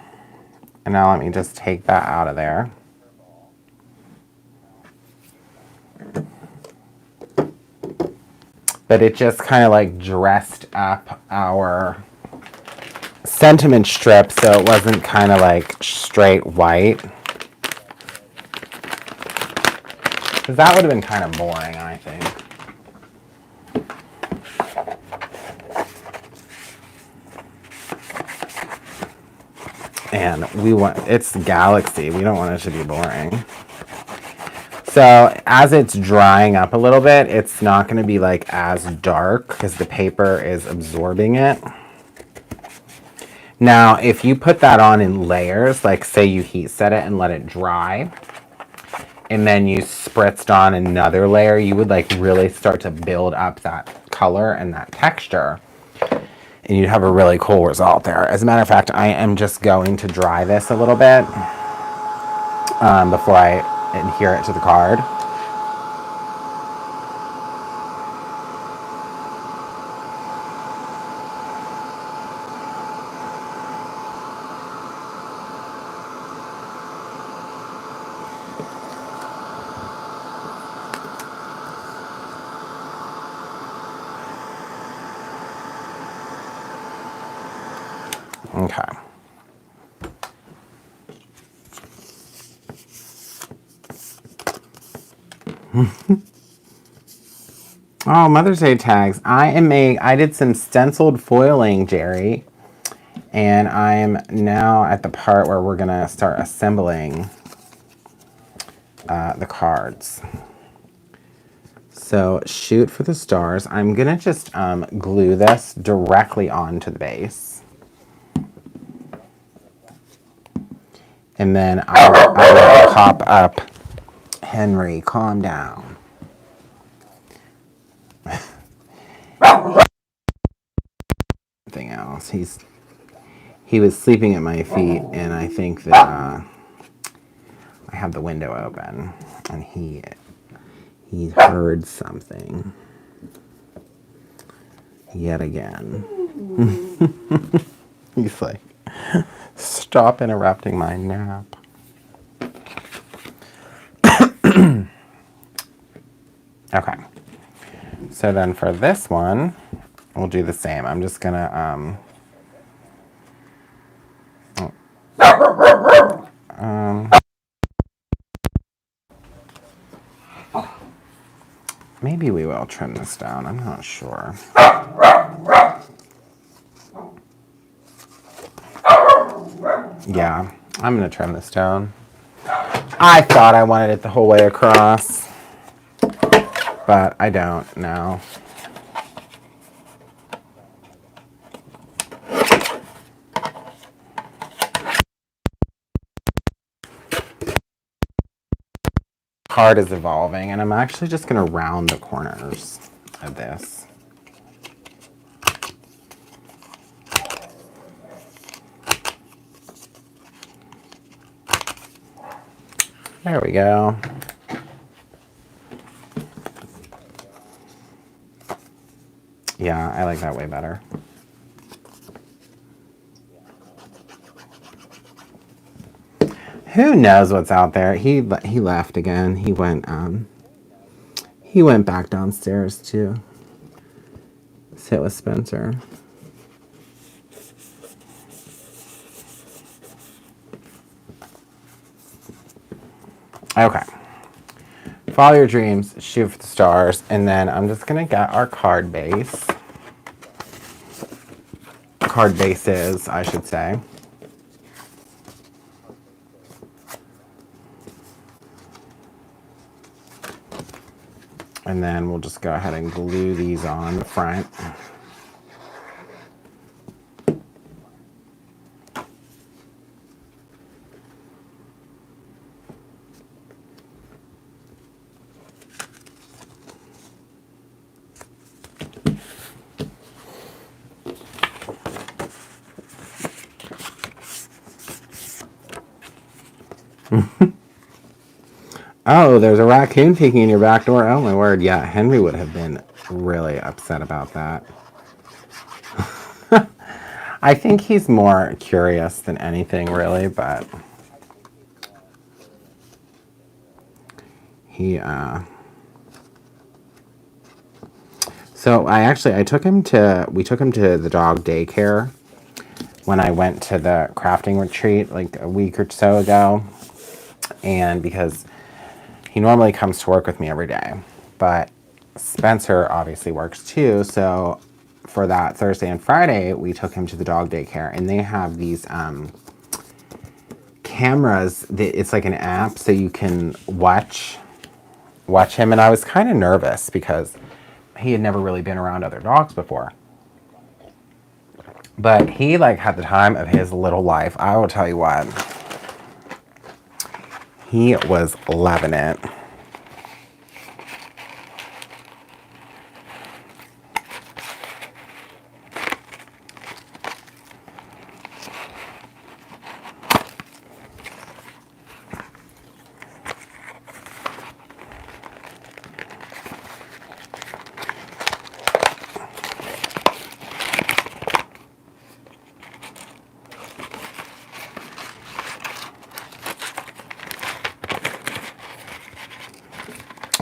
A: And now let me just take that out of there. But it just kind of like dressed up our sentiment strip so it wasn't kind of like straight white. Because that would have been kind of boring, I think. And we want, it's Galaxy. We don't want it to be boring. So as it's drying up a little bit, it's not going to be like as dark because the paper is absorbing it. Now, if you put that on in layers, like say you heat set it and let it dry, and then you spritzed on another layer, you would like really start to build up that color and that texture. And you'd have a really cool result there. As a matter of fact, I am just going to dry this a little bit before I adhere it to the card. Okay. Oh, Mother's Day tags. I did some stenciled foiling, Jerry. And I'm now at the part where we're going to start assembling the cards. So shoot for the stars. I'm going to just glue this directly onto the base. And then I will pop up. Henry, calm down. Something else. He was sleeping at my feet, and I think that I have the window open, and he heard something yet again. He's like, stop interrupting my nap. Okay. So then for this one, we'll do the same. I'm just gonna maybe we will trim this down. I'm not sure. Yeah, I'm gonna trim this down. I thought I wanted it the whole way across, but I don't now. Card is evolving, and I'm actually just gonna round the corners of this. There we go. Yeah, I like that way better. Who knows what's out there? He left again. He went back downstairs to sit with Spencer. Okay. Follow your dreams, shoot for the stars, and then I'm just gonna get our card base. Card bases, I should say. And then we'll just go ahead and glue these on the front. Oh, there's a raccoon peeking in your back door. Oh my word. Yeah, Henry would have been really upset about that. I think he's more curious than anything, really, but he, so I took him to, we took him to the dog daycare when I went to the crafting retreat like a week or so ago. And because he normally comes to work with me every day, but Spencer obviously works too. So for that Thursday and Friday, we took him to the dog daycare, and they have these cameras. It's like an app, so you can watch him. And I was kind of nervous because he had never really been around other dogs before. But he like had the time of his little life. I will tell you what. He was loving it.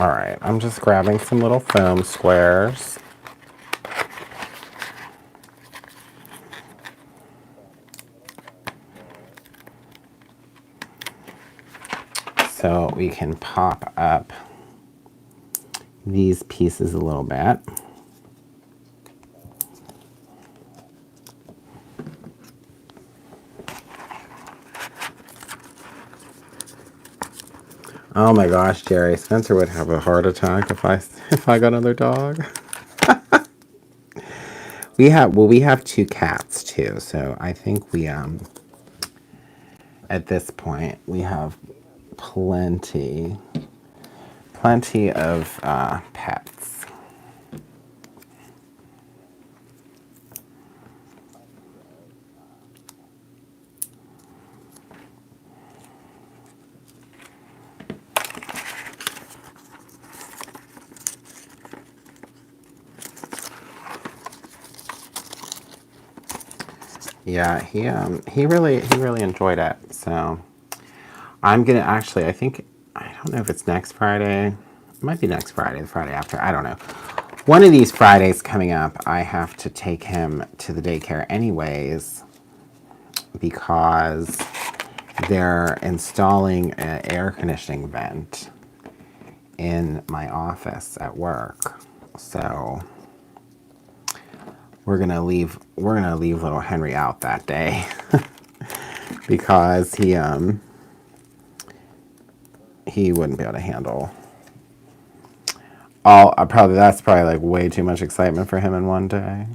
A: All right, I'm just grabbing some little foam squares. So we can pop up these pieces a little bit. Oh my gosh, Jerry, Spencer would have a heart attack if I got another dog. We have two cats too, so I think we at this point we have plenty of pets. Yeah, he really enjoyed it. So I'm gonna actually, I don't know if it's next Friday. It might be next Friday, the Friday after. I don't know. One of these Fridays coming up, I have to take him to the daycare anyways because they're installing an air conditioning vent in my office at work. So we're gonna leave little Henry out that day because he wouldn't be able to handle all. That's probably like way too much excitement for him in one day.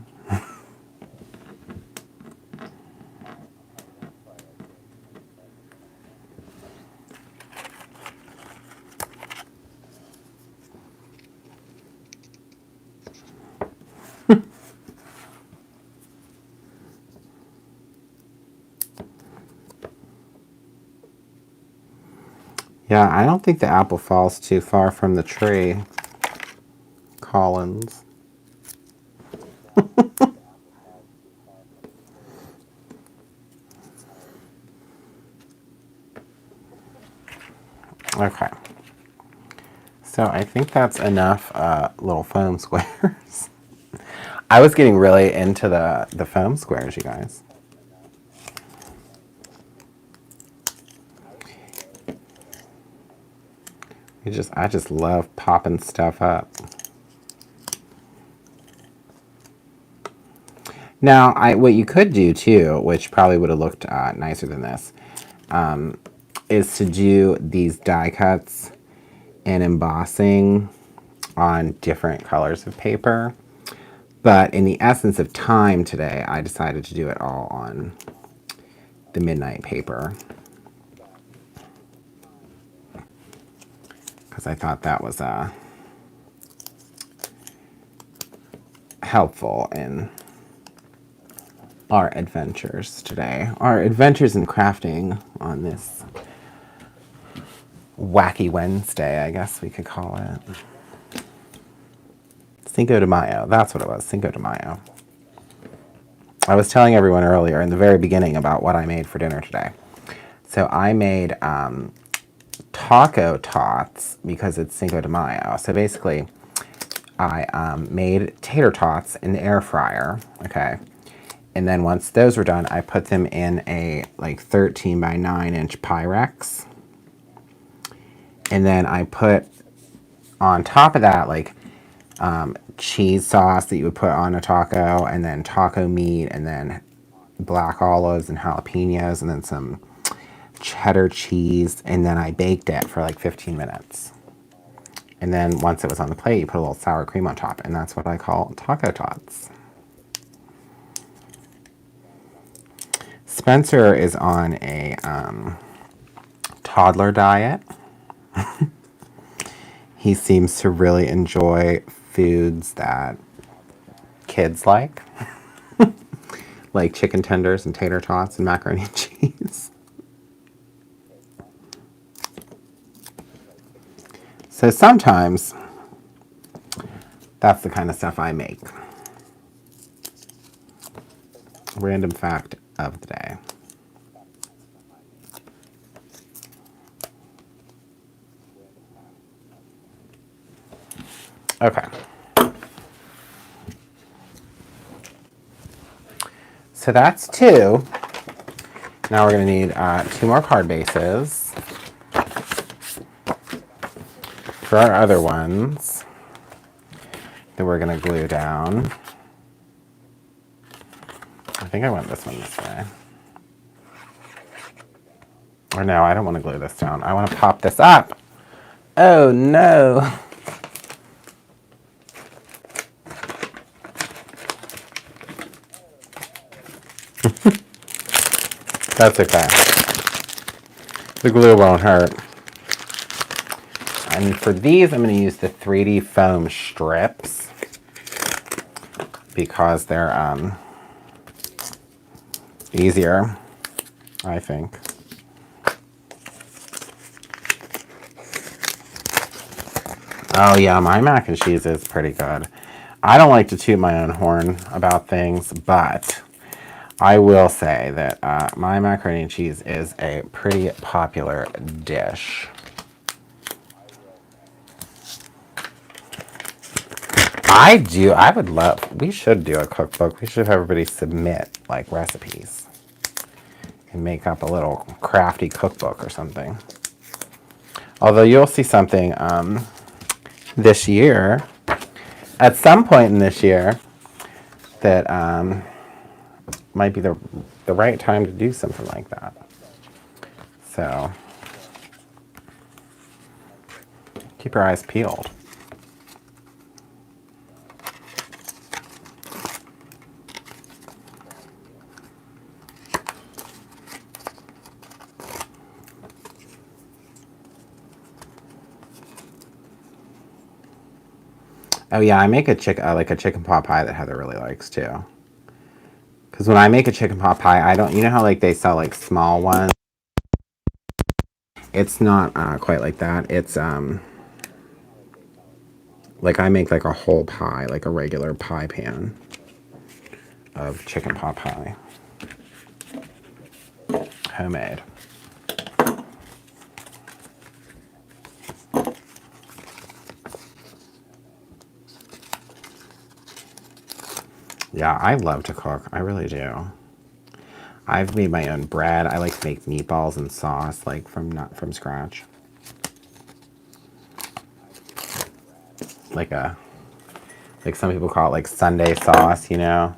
A: Yeah, I don't think the apple falls too far from the tree, Collins. Okay. So I think that's enough little foam squares. I was getting really into the foam squares, you guys. I just love popping stuff up. Now, what you could do too, which probably would have looked nicer than this, is to do these die cuts and embossing on different colors of paper. But in the essence of time today, I decided to do it all on the midnight paper, because I thought that was helpful in our adventures today. Our adventures in crafting on this Wacky Wednesday, I guess we could call it. Cinco de Mayo, that's what it was, Cinco de Mayo. I was telling everyone earlier in the very beginning about what I made for dinner today. So I made taco tots because it's Cinco de Mayo. So basically, I made tater tots in the air fryer, okay? And then once those were done, I put them in a like 13 by 9 inch Pyrex. And then I put on top of that like cheese sauce that you would put on a taco, and then taco meat, and then black olives and jalapenos, and then some cheddar cheese, and then I baked it for like 15 minutes. And then once it was on the plate, you put a little sour cream on top, and that's what I call taco tots. Spencer is on a toddler diet. He seems to really enjoy foods that kids like. Like chicken tenders and tater tots and macaroni and cheese. So sometimes that's the kind of stuff I make. Random fact of the day. Okay. So that's 2. Now we're going to need 2 more card bases for our other ones that we're going to glue down. I think I want this one this way. Or no, I don't want to glue this down. I want to pop this up. Oh no. That's okay. The glue won't hurt. And for these, I'm going to use the 3D foam strips because they're easier, I think. Oh yeah, my mac and cheese is pretty good. I don't like to toot my own horn about things, but I will say that my macaroni and cheese is a pretty popular dish. I would love, we should do a cookbook. We should have everybody submit like recipes and make up a little crafty cookbook or something. Although you'll see something this year, at some point in this year, that might be the right time to do something like that. So keep your eyes peeled. Oh yeah, I make a chicken pot pie that Heather really likes too. Because when I make a chicken pot pie, I don't, you know how like they sell like small ones? It's not quite like that. It's like I make like a whole pie, like a regular pie pan of chicken pot pie. Homemade. Yeah, I love to cook. I really do. I've made my own bread. I like to make meatballs and sauce, like not from scratch. Like some people call it like Sunday sauce, you know.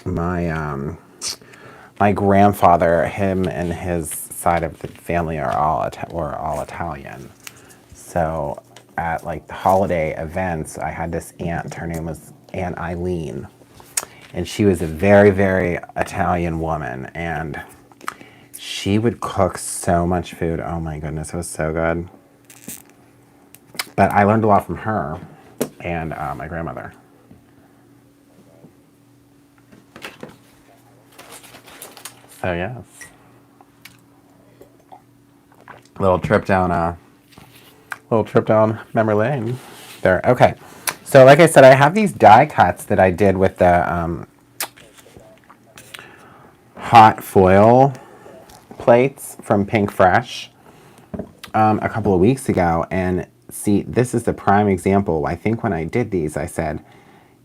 A: My grandfather, him and his side of the family were all Italian. So at like the holiday events, I had this aunt. Her name was Aunt Eileen, and she was a very, very Italian woman, and she would cook so much food. Oh my goodness, it was so good. But I learned a lot from her and my grandmother. So yes, little trip down memory lane there. Okay, so like I said, I have these die cuts that I did with the hot foil plates from Pink Fresh a couple of weeks ago. And see, this is the prime example. I think when I did these, I said,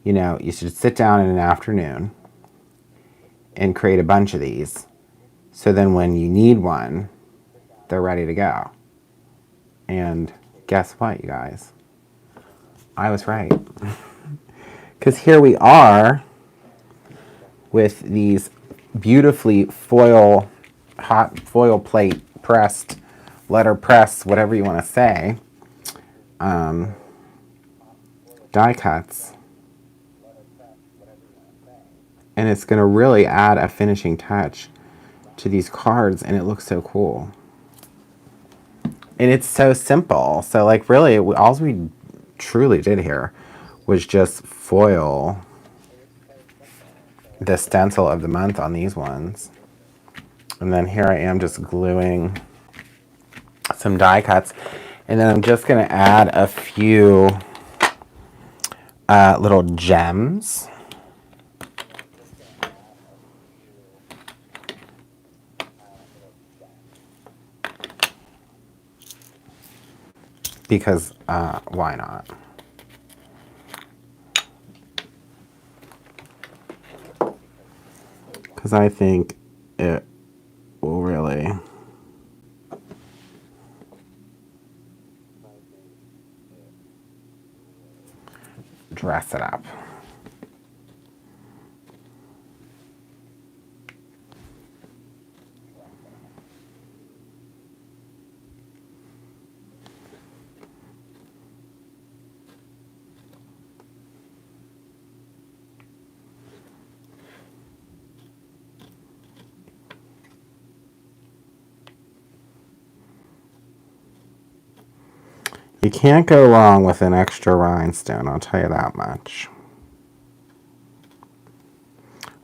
A: you know, you should sit down in an afternoon and create a bunch of these. So then when you need one, they're ready to go. And guess what, you guys? I was right. Because here we are with these beautifully hot foil plate pressed, letter press, whatever you want to say, die cuts. And it's going to really add a finishing touch to these cards, and it looks so cool. And it's so simple. So like really, all we truly did here was just foil the stencil of the month on these ones. And then here I am just gluing some die cuts. And then I'm just going to add a few little gems. Because why not? Because I think it will really dress it up. You can't go wrong with an extra rhinestone, I'll tell you that much.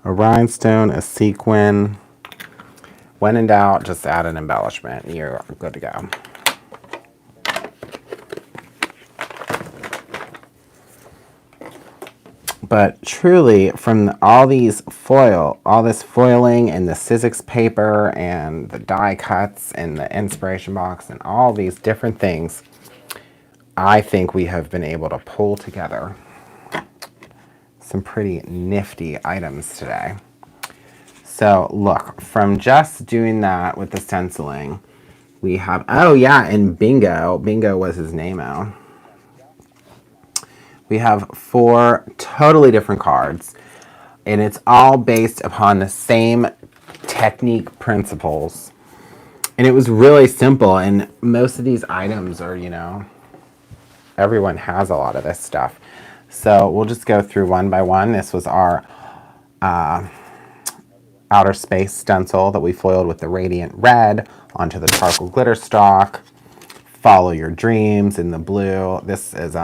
A: A rhinestone, a sequin. When in doubt, just add an embellishment. You're good to go. But truly, from all this foiling and the Sizzix paper and the die cuts and the inspiration box and all these different things, I think we have been able to pull together some pretty nifty items today. So look, from just doing that with the stenciling, we have, oh yeah, and Bingo was his name-o. We have 4 totally different cards, and it's all based upon the same technique principles. And it was really simple, and most of these items are, you know, everyone has a lot of this stuff. So we'll just go through one by one. This was our outer space stencil that we foiled with the radiant red onto the charcoal glitter stock. Follow your dreams in the blue. This is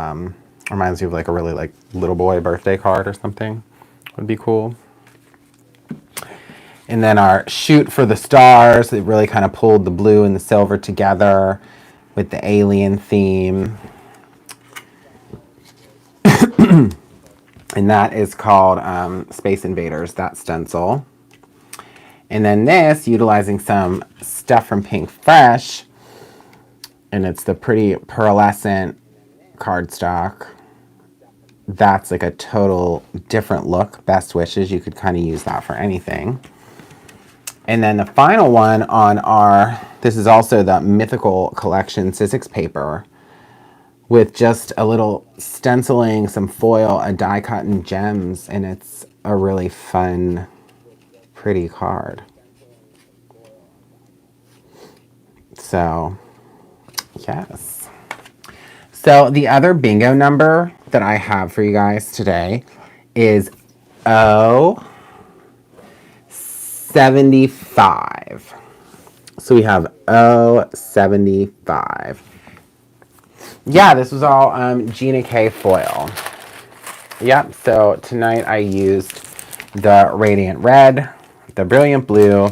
A: reminds me of like a really like little boy birthday card or something. Would be cool. And then our shoot for the stars, it really kind of pulled the blue and the silver together with the alien theme. And that is called Space Invaders, that stencil. And then this, utilizing some stuff from Pink Fresh, and it's the pretty pearlescent cardstock. That's like a total different look. Best wishes, you could kind of use that for anything. And then the final one on our, this is also the Mythical Collection Sizzix paper with just a little stenciling, some foil, a die cut, and gems, and it's a really fun, pretty card. So, yes. So the other bingo number that I have for you guys today is 075. So we have 075. Yeah, this was all Gina K foil. Yep, so tonight I used the Radiant Red, the Brilliant Blue,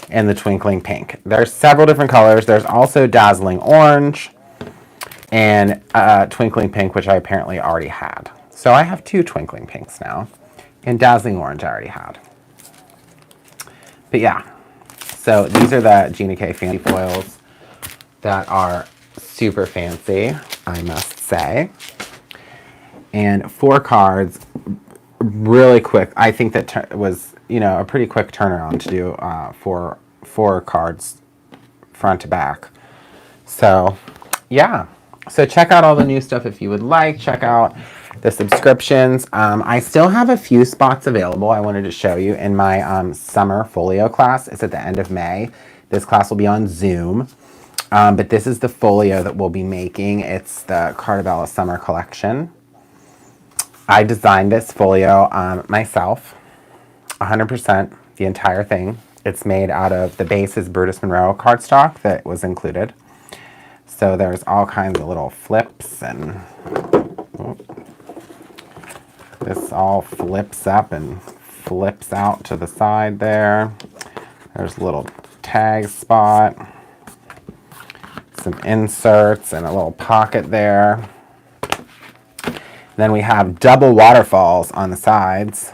A: and the Twinkling Pink. There's several different colors. There's also Dazzling Orange and Twinkling Pink, which I apparently already had. So I have 2 Twinkling Pinks now, and Dazzling Orange I already had. But yeah, so these are the Gina K fancy foils that are super fancy, I must say. And 4 cards, really quick. I think that was, you know, a pretty quick turnaround to do for 4 cards front to back. So yeah, so check out all the new stuff if you would like. Check out the subscriptions. I still have a few spots available. I wanted to show you in my summer folio class. It's at the end of May. This class will be on Zoom. But this is the folio that we'll be making. It's the Cartabella Summer Collection. I designed this folio myself, 100%, the entire thing. It's made out of, the base is Brutus Monroe cardstock that was included. So there's all kinds of little flips, and this all flips up and flips out to the side there. There's a little tag spot, some inserts, and a little pocket there. Then we have double waterfalls on the sides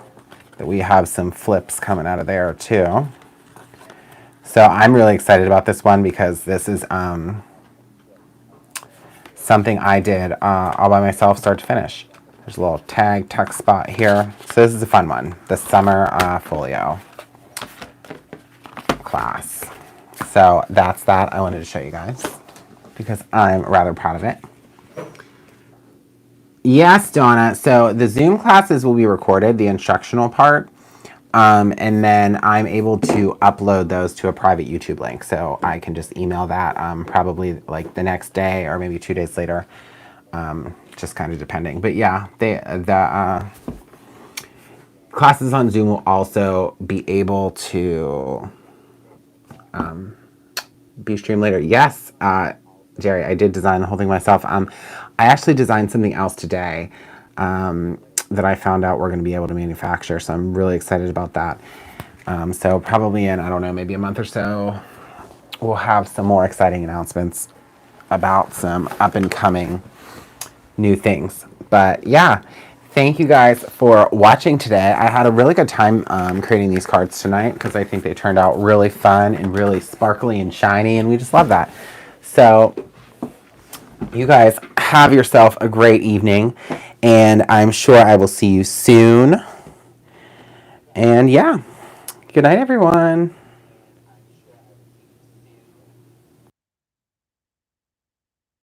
A: that we have some flips coming out of there too. So I'm really excited about this one because this is something I did all by myself start to finish. There's a little tag tuck spot here. So this is a fun one, the summer folio class. So that's that I wanted to show you guys because I'm rather proud of it. Yes, Donna. So the Zoom classes will be recorded, the instructional part, and then I'm able to upload those to a private YouTube link. So I can just email that probably like the next day or maybe 2 days later, just kind of depending. But yeah, the classes on Zoom will also be able to be streamed later. Yes, Jerry, I did design the whole thing myself. I actually designed something else today that I found out we're going to be able to manufacture, so I'm really excited about that. So probably in, I don't know, maybe a month or so, we'll have some more exciting announcements about some up-and-coming new things. But yeah, thank you guys for watching today. I had a really good time creating these cards tonight because I think they turned out really fun and really sparkly and shiny, and we just love that. So you guys have yourself a great evening, and I'm sure I will see you soon. And yeah, good night, everyone.